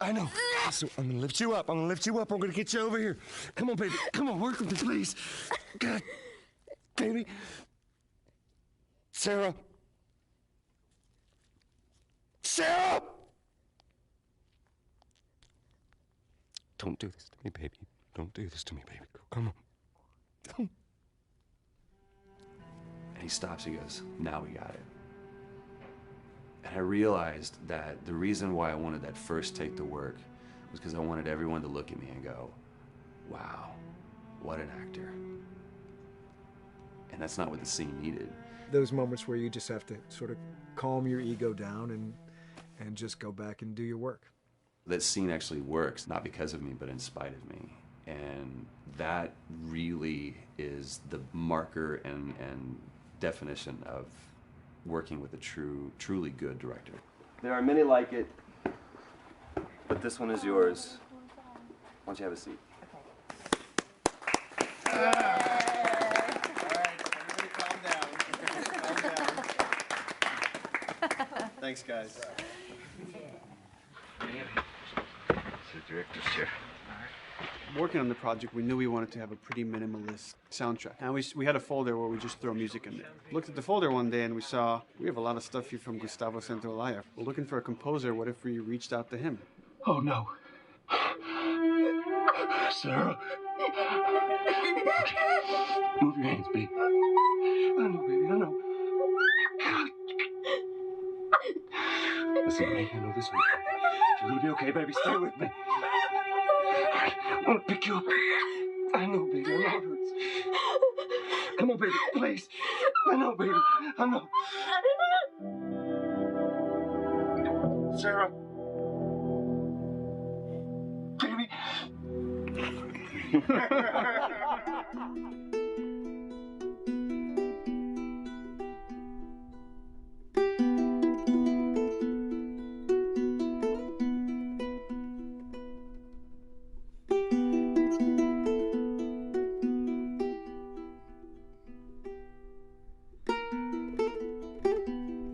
I know. So I'm gonna lift you up. I'm gonna lift you up. I'm gonna get you over here. Come on, baby. Come on, work with me, please. God, baby. Sarah. Sarah! Don't do this to me, baby. Don't do this to me, baby. Come on. And he stops, he goes, now we got it. And I realized that the reason why I wanted that first take to work was because I wanted everyone to look at me and go, wow, what an actor. And that's not what the scene needed. Those moments where you just have to sort of calm your ego down and just go back and do your work. That scene actually works, not because of me, but in spite of me. And that really is the marker and definition of working with a truly good director. There are many like it, but this one is yours. Why don't you have a seat? Thanks, guys. The director's chair. Working on the project, we knew we wanted to have a pretty minimalist soundtrack. And we had a folder where we just throw music in there. Looked at the folder one day and we saw, we have a lot of stuff here from Gustavo Santaolalla. We're looking for a composer. What if we reached out to him? Oh, no. Sarah. Move your hands, baby. I know, baby, I know. Listen to me, I know this hurts. You're gonna be okay, baby. Stay with me. I want to pick you up. I know, baby. I know it hurts. Come on, baby. Please. I know, baby. I know. Sarah. Baby.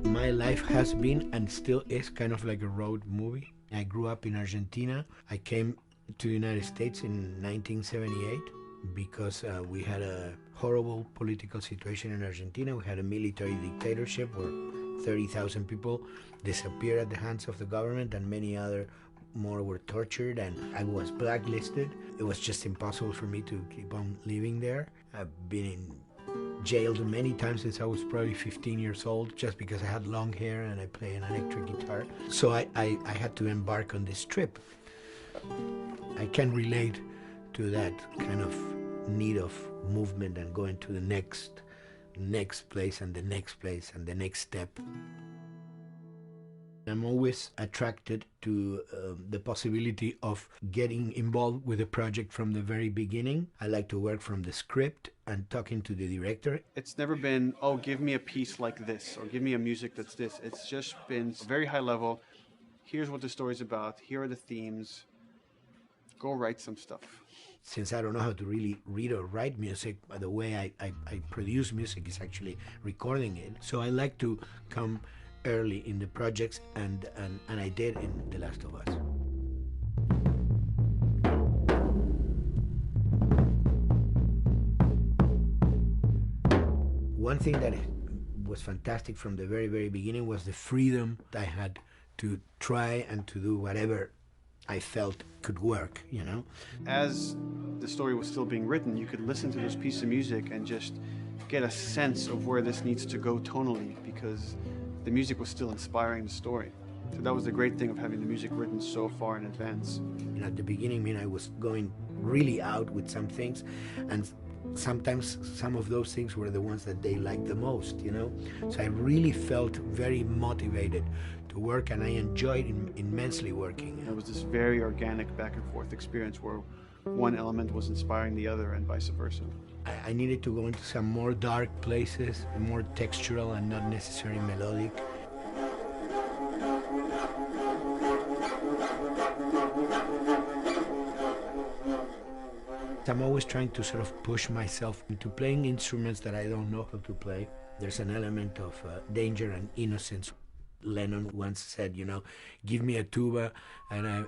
My life has been and still is kind of like a road movie. I grew up in Argentina. I came to the United States in 1978 because we had a horrible political situation in Argentina. We had a military dictatorship where 30,000 people disappeared at the hands of the government and many other more were tortured, and I was blacklisted. It was just impossible for me to keep on living there. I've been in jailed many times since I was probably 15 years old just because I had long hair and I play an electric guitar. So I had to embark on this trip. I can relate to that kind of need of movement and going to the next place and the next place and the next step. I'm always attracted to the possibility of getting involved with a project from the very beginning. I like to work from the script and talking to the director. It's never been, oh, give me a piece like this or give me a music that's this. It's just been very high level. Here's what the story's about. Here are the themes. Go write some stuff. Since I don't know how to really read or write music, the way I produce music is actually recording it. So I like to come early in the projects, and I did in The Last of Us. one thing that was fantastic from the very, very beginning was the freedom I had to try and to do whatever I felt could work, you know? As the story was still being written, you could listen to this piece of music and just get a sense of where this needs to go tonally, because the music was still inspiring the story. So that was the great thing of having the music written so far in advance. And at the beginning, I mean, I was going really out with some things, and sometimes some of those things were the ones that they liked the most, you know? So I really felt very motivated to work, and I enjoyed immensely working. It was this very organic back and forth experience where one element was inspiring the other and vice versa. I needed to go into some more dark places, more textural and not necessarily melodic. I'm always trying to sort of push myself into playing instruments that I don't know how to play. There's an element of danger and innocence. Lennon once said, you know, give me a tuba and I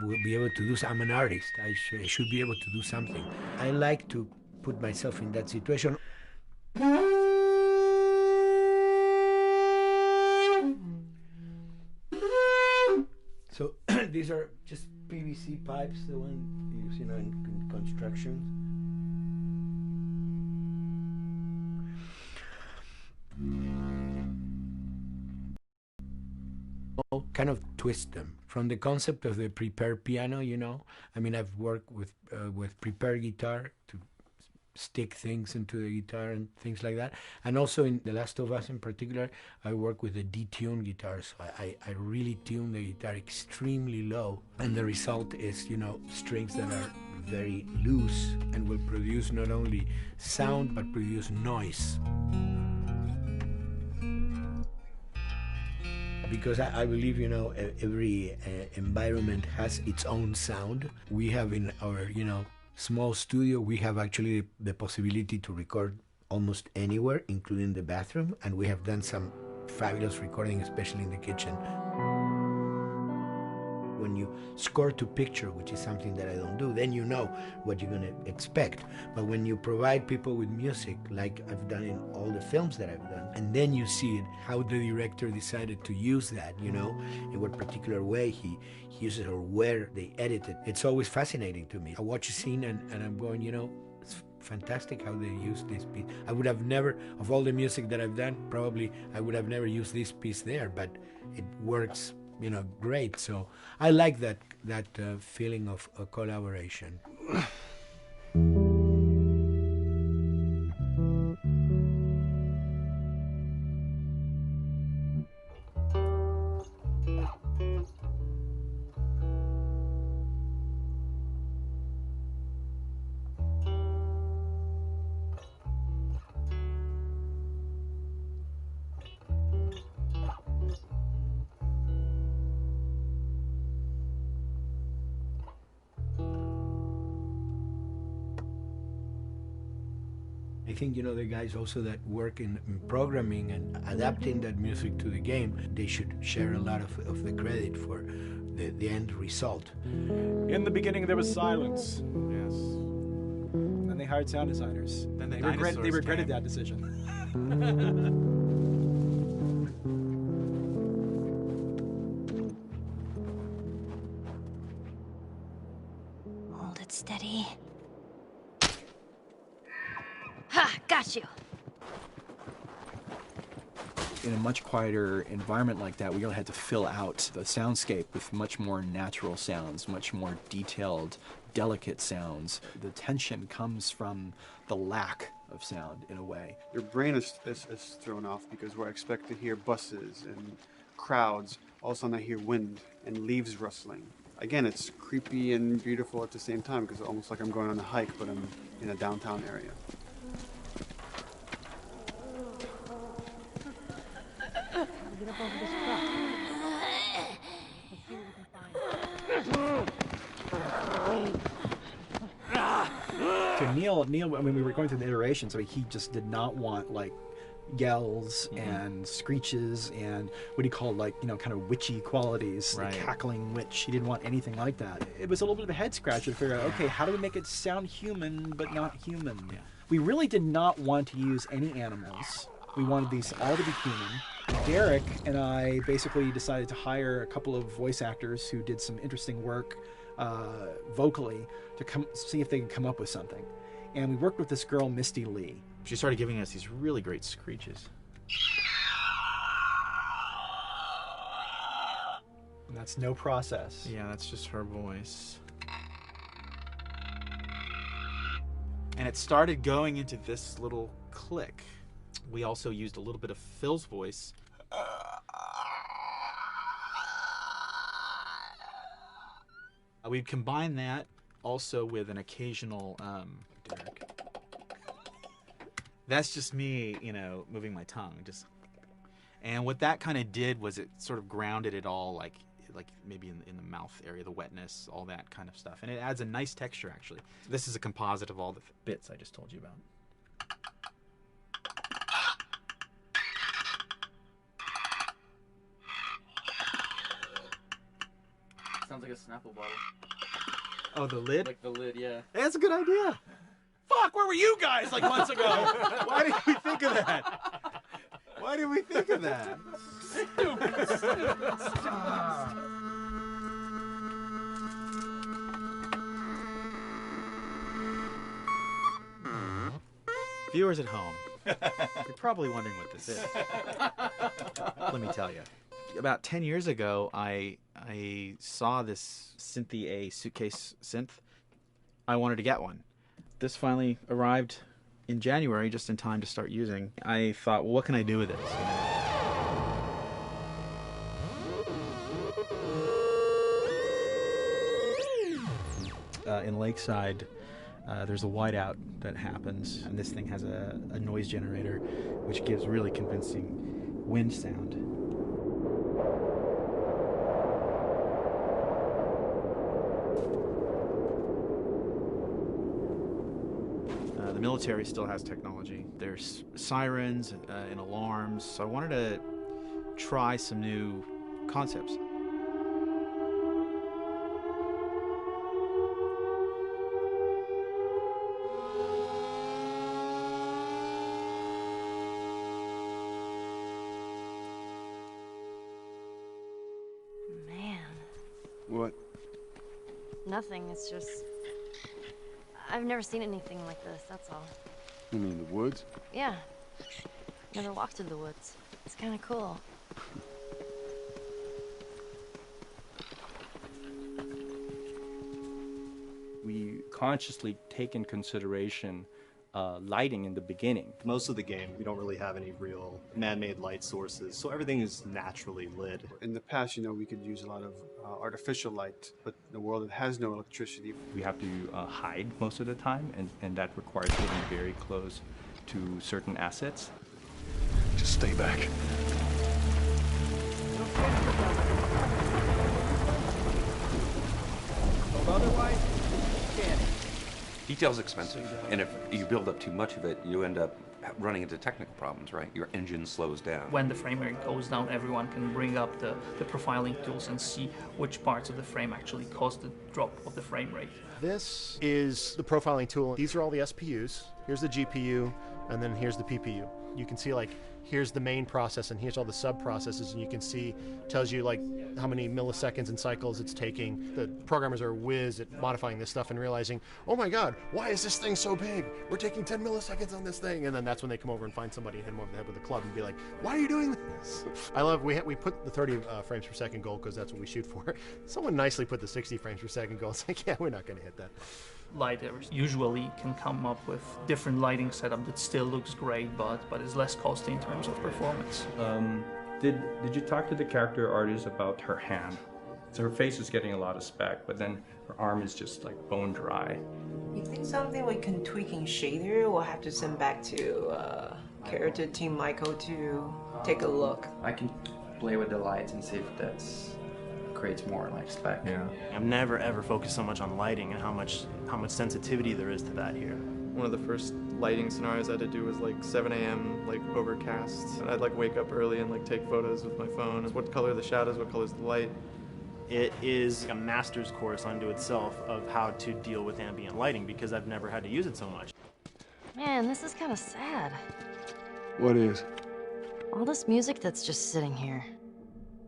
will be able to do something. I'm an artist. I should be able to do something. I like to put myself in that situation. So these are just PVC pipes, the one used, you know, in construction. Kind of twist them from the concept of the prepared piano, you know. I mean, I've worked with prepared guitar to stick things into the guitar and things like that. And also in The Last of Us in particular, I work with a detuned guitar. So I really tune the guitar extremely low. And the result is, you know, strings that are very loose and will produce not only sound, but produce noise. Because I believe, you know, every environment has its own sound. We have in our, you know, small studio, we have actually the possibility to record almost anywhere, including the bathroom, and we have done some fabulous recording, especially in the kitchen. When you score to picture, which is something that I don't do, then you know what you're going to expect. But when you provide people with music, like I've done in all the films that I've done, and then you see it, how the director decided to use that, you know, in what particular way he uses it or where they edit it. It's always fascinating to me. I watch a scene and I'm going, you know, it's fantastic how they use this piece. I would have never, of all the music that I've done, probably I would have never used this piece there, but it works, you know, great. So I like that feeling of a collaboration. I think, you know, the guys also that work in programming and adapting that music to the game, they should share a lot of the credit for the end result. In the beginning, there was silence. Yes. Then they hired sound designers. Then they regretted that decision. Hold it steady. Ha! Got you! In a much quieter environment like that, we really had to fill out the soundscape with much more natural sounds, much more detailed, delicate sounds. The tension comes from the lack of sound, in a way. Your brain is thrown off because where I expect to hear buses and crowds, all of a sudden I hear wind and leaves rustling. Again, it's creepy and beautiful at the same time because it's almost like I'm going on a hike, but I'm in a downtown area. Get up over this truck. Let's see what we can find. To Neil, I mean, we were going through the iterations, so he just did not want, like, yells and screeches and what he called, like, you know, kind of witchy qualities, Right. the cackling witch. He didn't want anything like that. It was a little bit of a head scratcher to figure out, okay, how do we make it sound human but not human? We really did not want to use any animals. We wanted these all to be human. Derek and I basically decided to hire a couple of voice actors who did some interesting work vocally to see if they could come up with something. And we worked with this girl, Misty Lee. She started giving us these really great screeches. And that's no process. Yeah, that's just her voice. And it started going into this little click. We also used a little bit of Phil's voice. We'd combine that also with an occasional, Derek. That's just me, you know, moving my tongue. And what that kind of did was it sort of grounded it all, like maybe in the mouth area, the wetness, all that kind of stuff. And it adds a nice texture, actually. This is a composite of all the bits I just told you about. Sounds like a Snapple bottle. Oh, the lid? Like the lid, yeah. That's a good idea. Fuck, where were you guys like months ago? Why did we think of that? Why did we think of that? Stupid. Viewers at home, you're probably wondering what this is. Let me tell you. About 10 years ago, I saw this Synthi A suitcase synth. I wanted to get one. This finally arrived in January, just in time to start using. I thought, well, what can I do with this? In Lakeside, there's a whiteout that happens, and this thing has a noise generator, which gives really convincing wind sound. The military still has technology. There's sirens and alarms, so I wanted to try some new concepts. Man. What? Nothing. It's just... I've never seen anything like this, that's all. You mean the woods? Yeah. Never walked through the woods. It's kind of cool. We consciously take in consideration lighting in the beginning. Most of the game, we don't really have any real man-made light sources, so everything is naturally lit. In the past, you know, we could use a lot of artificial light, but in a world that has no electricity, We have to hide most of the time, and that requires getting very close to certain assets. Just stay back. Otherwise, can't. Detail's expensive, and if you build up too much of it, you end up running into technical problems, right? Your engine slows down. When the frame rate goes down, everyone can bring up the profiling tools and see which parts of the frame actually cause the drop of the frame rate. This is the profiling tool. These are all the SPUs. Here's the GPU, and then here's the PPU. You can see, like, here's the main process and here's all the sub-processes, and you can see, tells you like how many milliseconds and cycles it's taking. The programmers are whiz at modifying this stuff and realizing, oh my god, why is this thing so big? We're taking 10 milliseconds on this thing. And then that's when they come over and find somebody and hit them over the head with a club and be like, why are you doing this? I love, we put the 30 frames per second goal because that's what we shoot for. Someone nicely put the 60 frames per second goal. It's like, yeah, we're not going to hit that. Lighters usually can come up with different lighting setup that still looks great, but is less costly in terms of performance. Did you talk to the character artist about her hand? So her face is getting a lot of spec, but then her arm is just like bone dry. You think something we can tweak in shader? We'll have to send back to character team Michael to take a look. I can play with the lights and see if that's creates more like spec. Yeah. I've never ever focused so much on lighting and how much sensitivity there is to that here. One of the first lighting scenarios I had to do was like 7 a.m. like overcast. And I'd like wake up early and like take photos with my phone. What color are the shadows? What color is the light? It is a master's course unto itself of how to deal with ambient lighting because I've never had to use it so much. Man, this is kind of sad. What is? All this music that's just sitting here.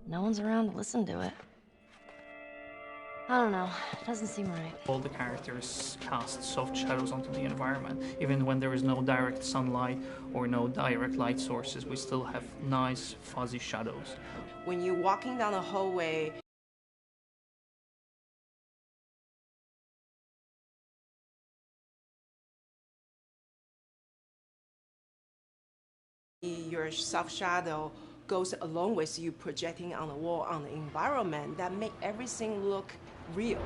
No one's around to listen to it. I don't know. It doesn't seem right. All the characters cast soft shadows onto the environment. Even when there is no direct sunlight or no direct light sources, we still have nice fuzzy shadows. When you're walking down the hallway, your soft shadow goes along with you projecting on the wall, on the environment, that make everything look real.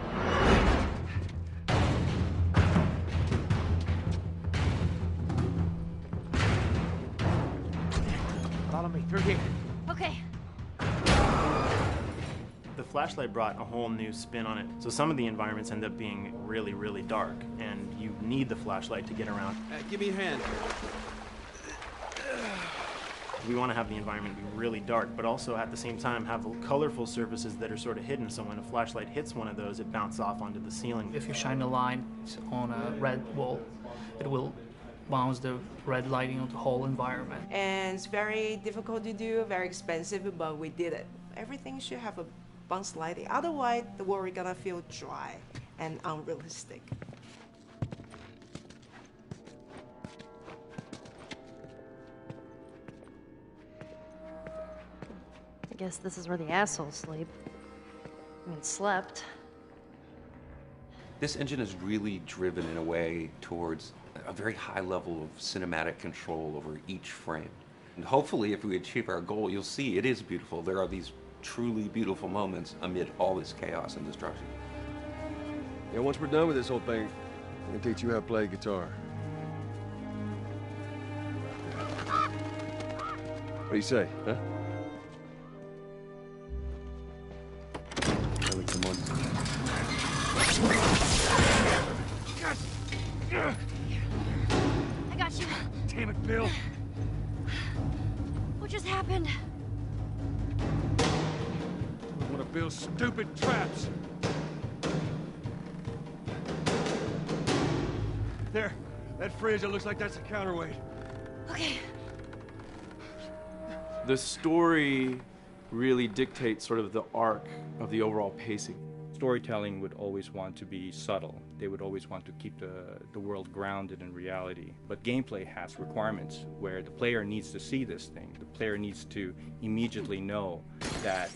Follow me through here. Okay. The flashlight brought a whole new spin on it. So some of the environments end up being really, really dark, and you need the flashlight to get around. Give me your hand. We want to have the environment be really dark, but also at the same time have colorful surfaces that are sort of hidden, so when a flashlight hits one of those, it bounces off onto the ceiling. If you shine a light on a red wall, it will bounce the red lighting on the whole environment. And it's very difficult to do, very expensive, but we did it. Everything should have a bounce lighting. Otherwise, the world is gonna feel dry and unrealistic. I guess this is where the assholes sleep. I mean, slept. This engine is really driven in a way towards a very high level of cinematic control over each frame. And hopefully, if we achieve our goal, you'll see it is beautiful. There are these truly beautiful moments amid all this chaos and destruction. Yeah, once we're done with this whole thing, I'm gonna teach you how to play guitar. What do you say, huh? I got you. Damn it, Bill. What just happened? One of Bill's stupid traps. There, that fridge, it looks like that's a counterweight. Okay. The story really dictates sort of the arc of the overall pacing. Storytelling would always want to be subtle. They would always want to keep the world grounded in reality. But gameplay has requirements where the player needs to see this thing. The player needs to immediately know that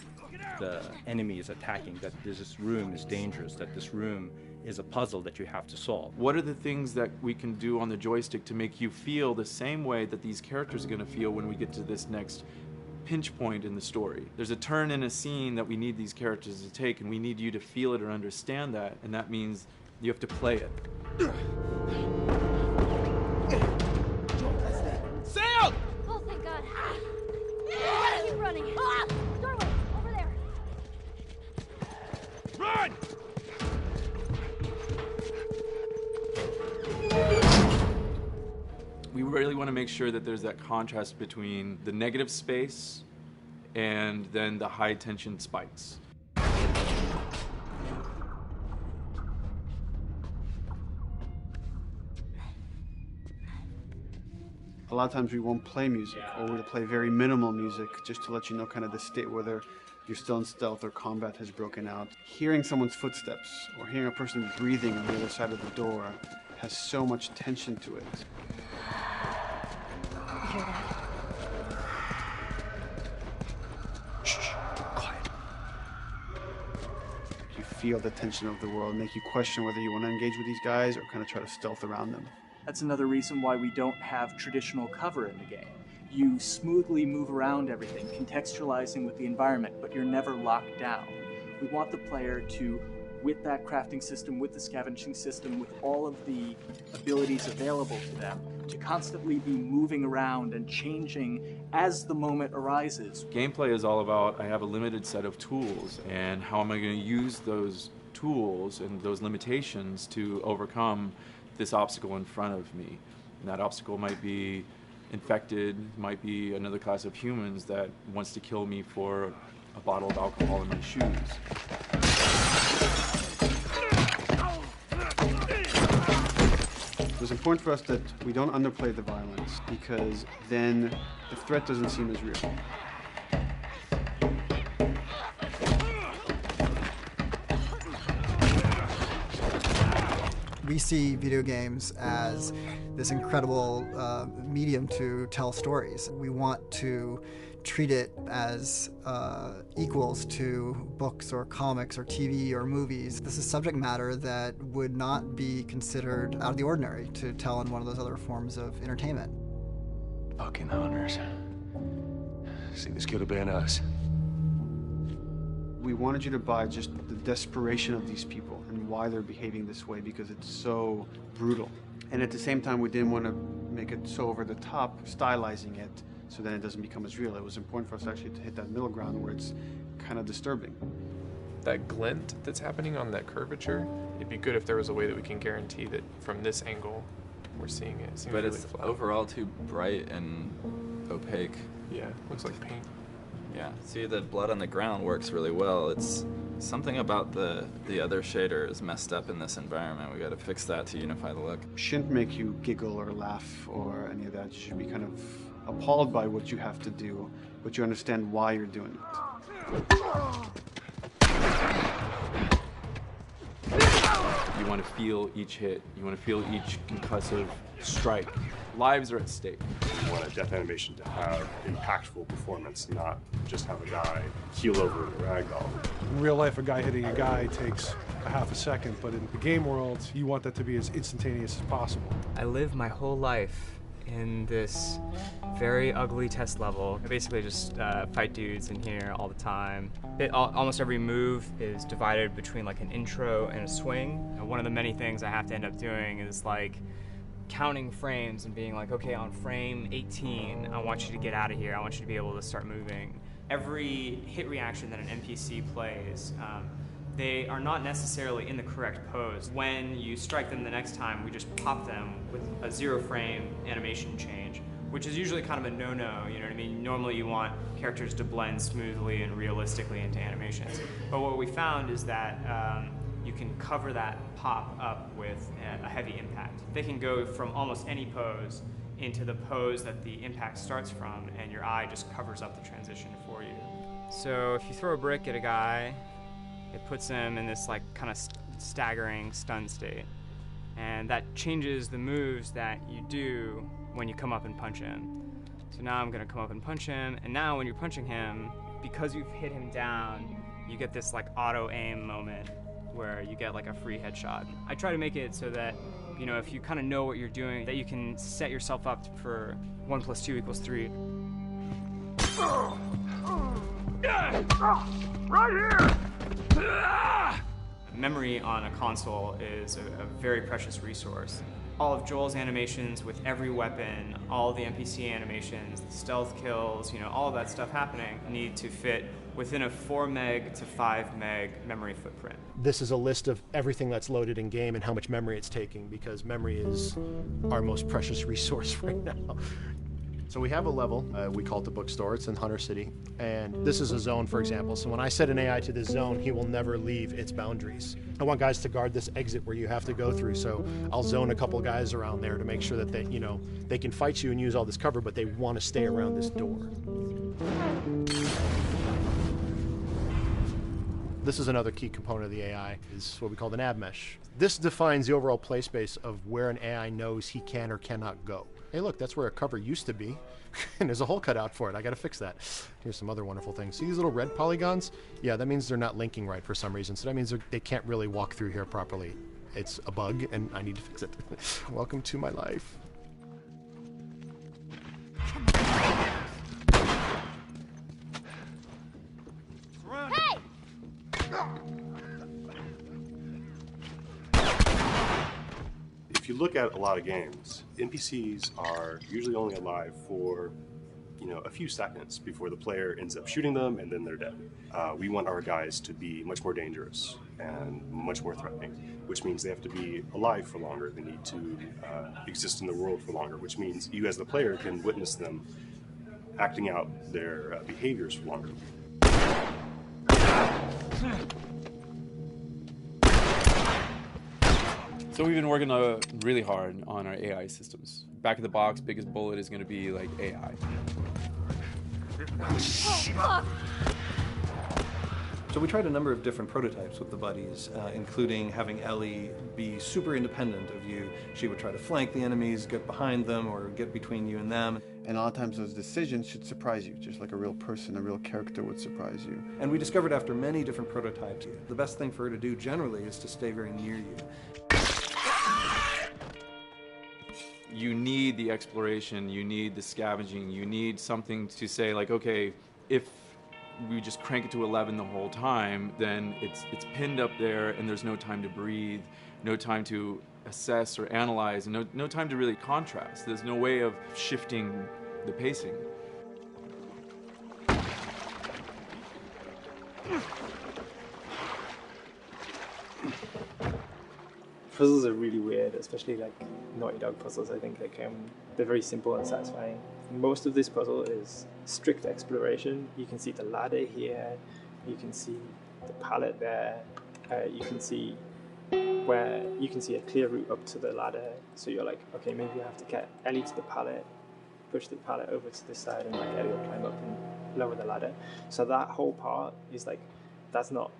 the enemy is attacking, that this room is dangerous, that this room is a puzzle that you have to solve. What are the things that we can do on the joystick to make you feel the same way that these characters are going to feel when we get to this next pinch point in the story? There's a turn in a scene that we need these characters to take, and we need you to feel it or understand that, and that means you have to play it. Sam! Oh, thank God. Gotta keep running. Ah! Doorway, over there. Run! We really want to make sure that there's that contrast between the negative space and then the high tension spikes. A lot of times we won't play music, or we'll play very minimal music just to let you know kind of the state, whether you're still in stealth or combat has broken out. Hearing someone's footsteps or hearing a person breathing on the other side of the door has so much tension to it. You hear that? Shh, quiet. You feel the tension of the world, make you question whether you want to engage with these guys or kind of try to stealth around them. That's another reason why we don't have traditional cover in the game. You smoothly move around everything, contextualizing with the environment, but you're never locked down. We want the player to, with that crafting system, with the scavenging system, with all of the abilities available to them, to constantly be moving around and changing as the moment arises. Gameplay is all about, I have a limited set of tools, and how am I going to use those tools and those limitations to overcome this obstacle in front of me. And that obstacle might be infected, might be another class of humans that wants to kill me for a bottle of alcohol in my shoes. was important for us that we don't underplay the violence, because then the threat doesn't seem as real. We see video games as this incredible medium to tell stories. We want to treat it as equals to books or comics or TV or movies. This is subject matter that would not be considered out of the ordinary to tell in one of those other forms of entertainment. Fucking hunters. See, this could have been us. We wanted you to buy just the desperation of these people and why they're behaving this way, because it's so brutal. And at the same time, we didn't want to make it so over the top, stylizing it, so then it doesn't become as real. It was important for us actually to hit that middle ground where it's kind of disturbing. That glint that's happening on that curvature, it'd be good if there was a way that we can guarantee that from this angle, we're seeing it. It seems but really it's flat. overall too bright and opaque. Yeah, looks like paint. Yeah, see, the blood on the ground works really well. It's something about the other shader is messed up in this environment. We got to fix that to unify the look. Shouldn't make you giggle or laugh or any of that. You should be kind of appalled by what you have to do, but you understand why you're doing it. You want to feel each hit. You want to feel each concussive strike. Lives are at stake. We want a death animation to have impactful performance, not just have a guy keel over in a ragdoll. In real life, a guy hitting a guy takes a half a second, but in the game world, you want that to be as instantaneous as possible. I live my whole life in this very ugly test level. I basically just fight dudes in here all the time. Almost every move is divided between like an intro and a swing. And one of the many things I have to end up doing is like counting frames and being like, okay, on frame 18, I want you to get out of here. I want you to be able to start moving. Every hit reaction that an NPC plays, they are not necessarily in the correct pose. When you strike them the next time, we just pop them with a 0 frame animation change, which is usually kind of a no-no, you know what I mean? Normally you want characters to blend smoothly and realistically into animations. But what we found is that you can cover that pop up with a heavy impact. They can go from almost any pose into the pose that the impact starts from, and your eye just covers up the transition for you. So if you throw a brick at a guy, it puts him in this like kind of staggering stun state. And that changes the moves that you do when you come up and punch him. So now I'm gonna come up and punch him, and now when you're punching him, because you've hit him down, you get this like auto aim moment where you get like a free headshot. I try to make it so that, you know, if you kind of know what you're doing, that you can set yourself up for 1 + 2 = 3. Right here! Memory on a console is a very precious resource. All of Joel's animations with every weapon, all the NPC animations, the stealth kills, you know, all of that stuff happening need to fit within a 4 meg to 5 meg memory footprint. This is a list of everything that's loaded in game and how much memory it's taking, because memory is our most precious resource right now. So we have a level, we call it the bookstore, it's in Hunter City, and this is a zone, for example. So when I set an AI to this zone, he will never leave its boundaries. I want guys to guard this exit where you have to go through, so I'll zone a couple guys around there to make sure that they, you know, they can fight you and use all this cover, but they want to stay around this door. This is another key component of the AI, is what we call the nav mesh. This defines the overall play space of where an AI knows he can or cannot go. Hey look, that's where a cover used to be, and there's a hole cut out for it. I gotta fix that. Here's some other wonderful things. See these little red polygons? Yeah, that means they're not linking right for some reason, so that means they can't really walk through here properly. It's a bug, and I need to fix it. Welcome to my life. Hey! If you look at a lot of games, NPCs are usually only alive for, you know, a few seconds before the player ends up shooting them and then they're dead. We want our guys to be much more dangerous and much more threatening, which means they have to be alive for longer. They need to exist in the world for longer, which means you as the player can witness them acting out their behaviors for longer. So we've been working really hard on our AI systems. Back of the box, biggest bullet is going to be like AI. So we tried a number of different prototypes with the buddies, including having Ellie be super independent of you. She would try to flank the enemies, get behind them, or get between you and them. And a lot of times those decisions should surprise you, just like a real person, a real character would surprise you. And we discovered after many different prototypes, the best thing for her to do generally is to stay very near you. You need the exploration, you need the scavenging, you need something to say like, okay, if we just crank it to 11 the whole time, then it's pinned up there and there's no time to breathe, no time to assess or analyze, and no time to really contrast. There's no way of shifting the pacing. Puzzles are really weird, especially like Naughty Dog puzzles. I think they're very simple and satisfying. Most of this puzzle is strict exploration. You can see the ladder here, you can see the pallet there, you can see a clear route up to the ladder. So you're like, okay, maybe I have to get Ellie to the pallet, push the pallet over to this side, and like Ellie will climb up and lower the ladder. So that whole part is like, that's not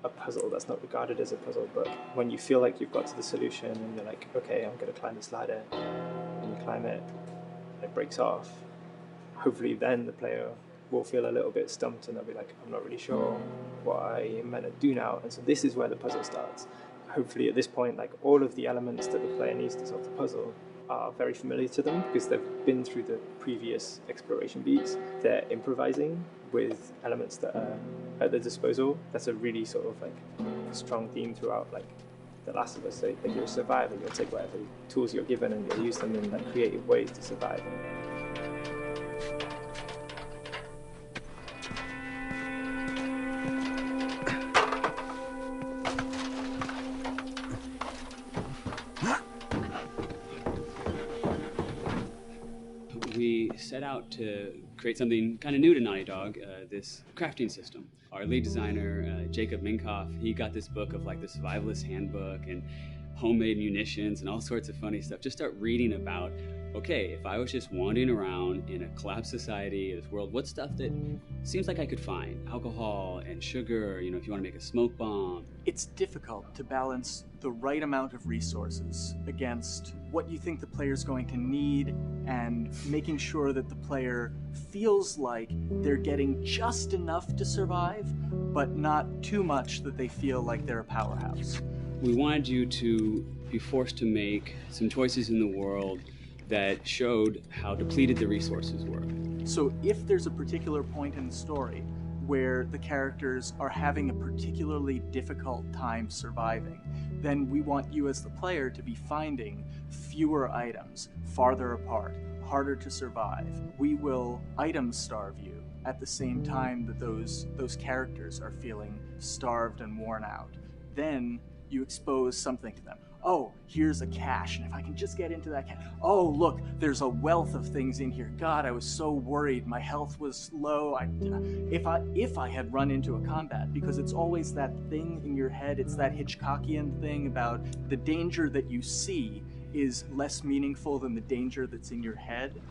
a puzzle, that's not regarded as a puzzle, but when you feel like you've got to the solution and you're like, okay, I'm going to climb this ladder, and you climb it, and it breaks off, hopefully then the player will feel a little bit stumped and they'll be like, I'm not really sure what I am meant to do now. And so this is where the puzzle starts. Hopefully at this point, like all of the elements that the player needs to solve the puzzle are very familiar to them because they've been through the previous exploration beats. They're improvising with elements that are at their disposal. That's a really sort of like strong theme throughout like The Last of Us. So like you're a survivor, you'll take whatever tools you're given and you'll use them in like creative ways to survive. We set out to create something kind of new to Naughty Dog, this crafting system. Our lead designer, Jacob Minkoff, he got this book of like the survivalist handbook and homemade munitions and all sorts of funny stuff. Just start reading about, okay, if I was just wandering around in a collapsed society, this world, what stuff that seems like I could find? Alcohol and sugar, you know, if you want to make a smoke bomb. It's difficult to balance the right amount of resources against what you think the player's going to need and making sure that the player feels like they're getting just enough to survive, but not too much that they feel like they're a powerhouse. We wanted you to be forced to make some choices in the world that showed how depleted the resources were. So if there's a particular point in the story where the characters are having a particularly difficult time surviving, then we want you as the player to be finding fewer items, farther apart, harder to survive. We will item starve you at the same time that those characters are feeling starved and worn out. Then you expose something to them. Oh, here's a cache, and if I can just get into that cache. Oh, look, there's a wealth of things in here. God, I was so worried. My health was low. If I had run into a combat, because it's always that thing in your head, it's that Hitchcockian thing about the danger that you see is less meaningful than the danger that's in your head.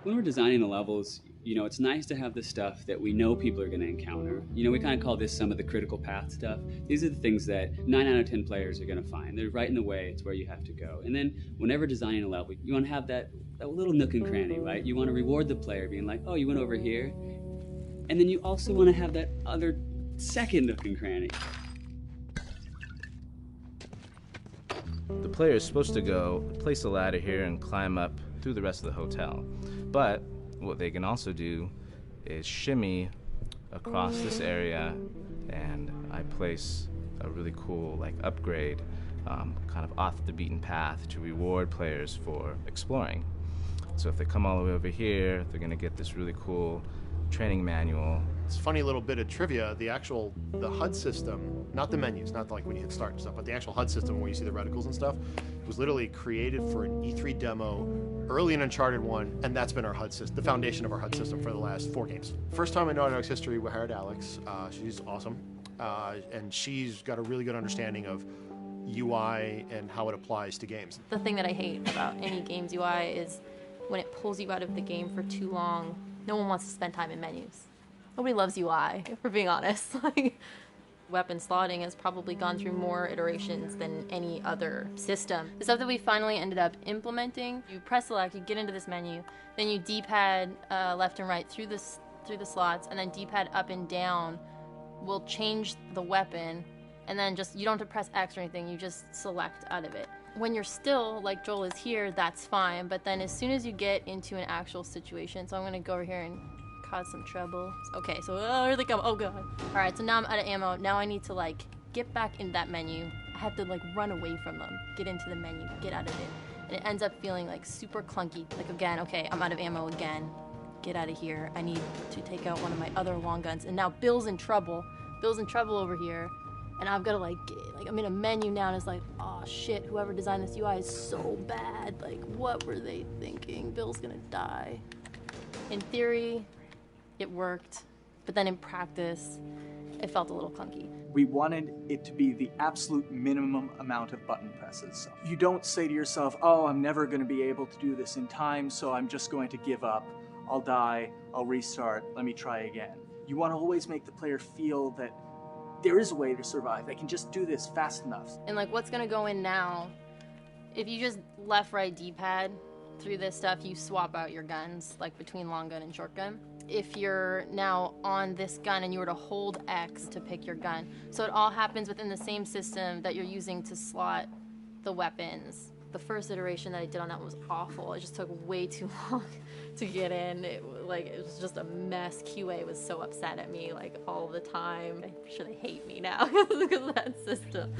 When we're designing the levels, you know, it's nice to have the stuff that we know people are going to encounter. You know, we kind of call this some of the critical path stuff. These are the things that 9 out of 10 players are going to find. They're right in the way. It's where you have to go. And then whenever designing a level, you want to have that little nook and cranny, right? You want to reward the player being like, oh, you went over here. And then you also want to have that other second nook and cranny. The player is supposed to go place a ladder here and climb up through the rest of the hotel. But what they can also do is shimmy across this area, and I place a really cool like upgrade kind of off the beaten path to reward players for exploring. So if they come all the way over here, they're going to get this really cool training manual. It's a funny little bit of trivia. The HUD system, not the menus, not like when you hit start and stuff, but the actual HUD system where you see the reticles and stuff, It was literally created for an E3 demo early in Uncharted 1, and that's been our HUD system, the foundation of our HUD system for the last 4 games. First time in Naughty Dog's history, we hired Alex. She's awesome, and she's got a really good understanding of UI and how it applies to games. The thing that I hate about any game's UI is when it pulls you out of the game for too long. No one wants to spend time in menus. Nobody loves UI, if we're being honest. Like, weapon slotting has probably gone through more iterations than any other system. The stuff that we finally ended up implementing, you press select, you get into this menu, then you D-pad left and right through the slots, and then D-pad up and down will change the weapon, and then just, you don't have to press X or anything, you just select out of it. When you're still, like Joel is here, that's fine, but then as soon as you get into an actual situation, so I'm gonna go over here and cause some trouble. Okay, so here they come. Oh god. Alright, so now I'm out of ammo. Now I need to like get back in that menu. I have to like run away from them, get into the menu, get out of it. And it ends up feeling like super clunky. Like again, okay, I'm out of ammo again. Get out of here. I need to take out one of my other long guns. And now Bill's in trouble. Bill's in trouble over here. And I've got to like I'm in a menu now and it's like, oh shit, whoever designed this UI is so bad. Like, what were they thinking? Bill's gonna die. In theory, it worked, but then in practice, it felt a little clunky. We wanted it to be the absolute minimum amount of button presses. You don't say to yourself, oh, I'm never going to be able to do this in time, so I'm just going to give up. I'll die, I'll restart, let me try again. You want to always make the player feel that there is a way to survive. They can just do this fast enough. And like what's gonna go in now, if you just left, right, D-pad through this stuff, you swap out your guns, like between long gun and short gun. If you're now on this gun and you were to hold X to pick your gun. So it all happens within the same system that you're using to slot the weapons. The first iteration that I did on that was awful. It just took way too long to get in. It was just a mess. QA was so upset at me like all the time. I'm sure they hate me now because of that system.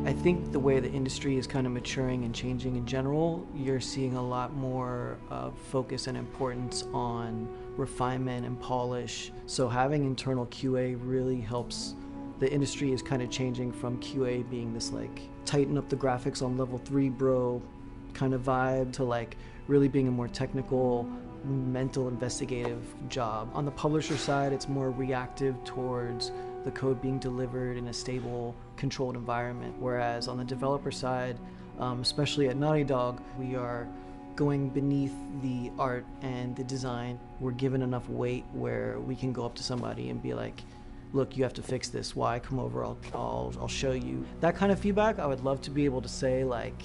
I think the way the industry is kind of maturing and changing in general, you're seeing a lot more focus and importance on refinement and polish. So having internal QA really helps. The industry is kind of changing from QA being this like tighten up the graphics on level 3 bro kind of vibe to like really being a more technical, mental, investigative job. On the publisher side, it's more reactive towards the code being delivered in a stable, controlled environment. Whereas on the developer side, especially at Naughty Dog, we are going beneath the art and the design. We're given enough weight where we can go up to somebody and be like, look, you have to fix this. Why? Come over, I'll show you. That kind of feedback, I would love to be able to say like,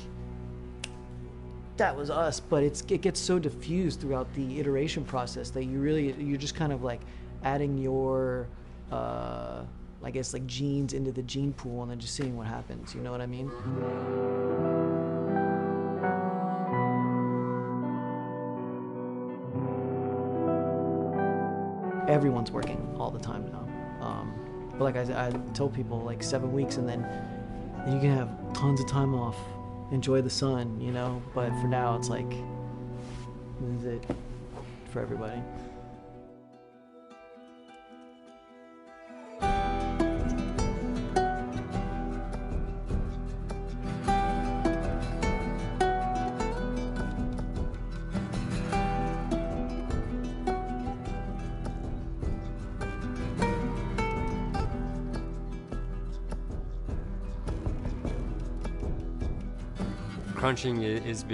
that was us, but it gets so diffused throughout the iteration process that you're just kind of like adding your I guess like genes into the gene pool and then just seeing what happens, you know what I mean? Everyone's working all the time now. But like I tell people, like 7 weeks and then you can have tons of time off, enjoy the sun, you know? But for now it's like, this is it for everybody. Crunching is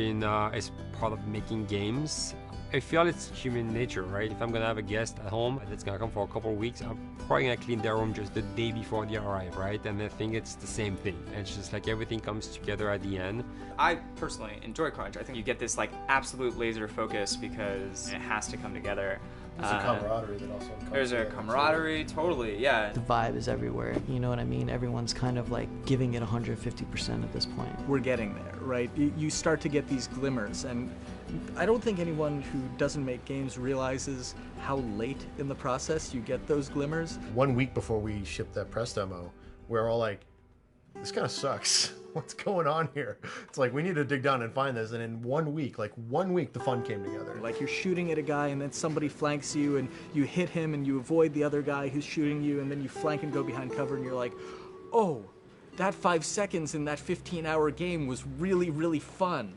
part of making games. I feel it's human nature, right? If I'm gonna have a guest at home that's gonna come for a couple of weeks, I'm probably gonna clean their room just the day before they arrive, right? And I think it's the same thing. It's just like everything comes together at the end. I personally enjoy crunch. I think you get this like absolute laser focus because it has to come together. There's a camaraderie that also comes There's a camaraderie, totally, yeah. The vibe is everywhere, you know what I mean? Everyone's kind of like giving it 150% at this point. We're getting there, right? You start to get these glimmers, and I don't think anyone who doesn't make games realizes how late in the process you get those glimmers. 1 week before we shipped that press demo, we're all like, this kind of sucks. What's going on here? It's like, we need to dig down and find this. And in 1 week, like 1 week, the fun came together. Like you're shooting at a guy and then somebody flanks you and you hit him and you avoid the other guy who's shooting you and then you flank and go behind cover and you're like, oh, that 5 seconds in that 15-hour game was really, really fun.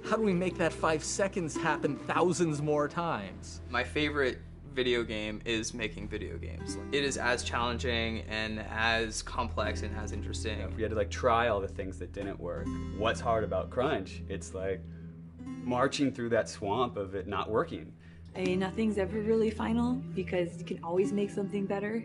How do we make that 5 seconds happen thousands more times? My favorite video game is making video games. It is as challenging and as complex and as interesting. If we had to like try all the things that didn't work, what's hard about Crunch? It's like marching through that swamp of it not working. I mean, nothing's ever really final because you can always make something better.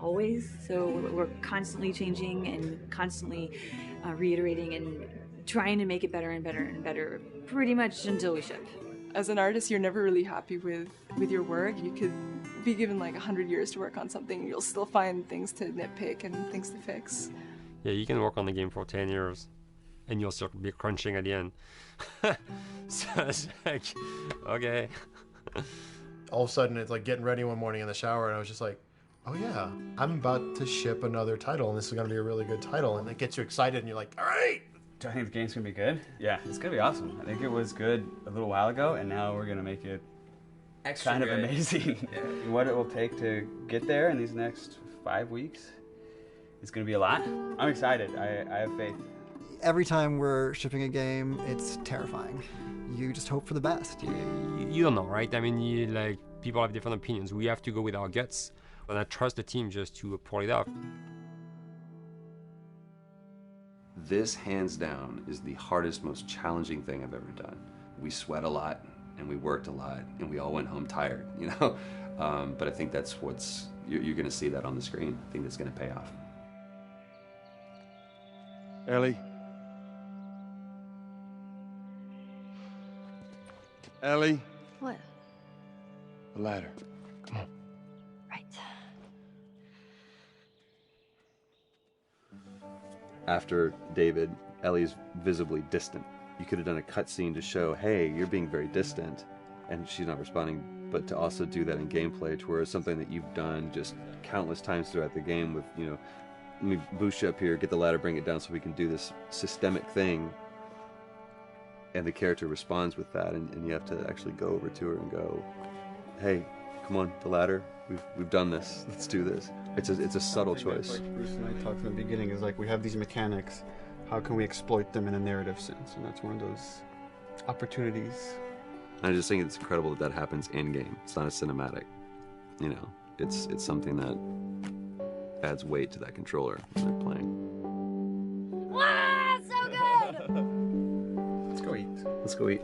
Always. So we're constantly changing and constantly reiterating and trying to make it better and better and better pretty much until we ship. As an artist, you're never really happy with your work. You could be given like 100 years to work on something, you'll still find things to nitpick and things to fix. Yeah, you can work on the game for 10 years and you'll still be crunching at the end. So it's like, okay. All of a sudden, it's like getting ready one morning in the shower, and I was just like, oh yeah, I'm about to ship another title, and this is going to be a really good title, and it gets you excited, and you're like, all right. Do I think the game's gonna be good? Yeah, it's gonna be awesome. I think it was good a little while ago, and now we're gonna make it Extra kind of good. amazing. Yeah. What it will take to get there in these next 5 weeks is gonna be a lot. I'm excited. I have faith. Every time we're shipping a game, it's terrifying. You just hope for the best. You don't know, right? I mean, like people have different opinions. We have to go with our guts, and I trust the team just to pull it off. This, hands down, is the hardest, most challenging thing I've ever done. We sweat a lot, and we worked a lot, and we all went home tired, you know? But I think that's you're gonna see that on the screen. I think that's gonna pay off. Ellie? Ellie? What? The ladder. Come on. Right. After David, Ellie's visibly distant. You could have done a cutscene to show, hey, you're being very distant, and she's not responding, but to also do that in gameplay, to where it's something that you've done just countless times throughout the game with, you know, let me boost you up here, get the ladder, bring it down so we can do this systemic thing, and the character responds with that, and you have to actually go over to her and go, hey, come on, the ladder, we've done this, let's do this. It's a subtle choice. Like Bruce and I talked from the beginning, is like we have these mechanics, how can we exploit them in a narrative sense? And that's one of those opportunities. I just think it's incredible that happens in game. It's not a cinematic, you know. It's something that adds weight to that controller when they're playing. Wow, so good! Let's go eat. Let's go eat.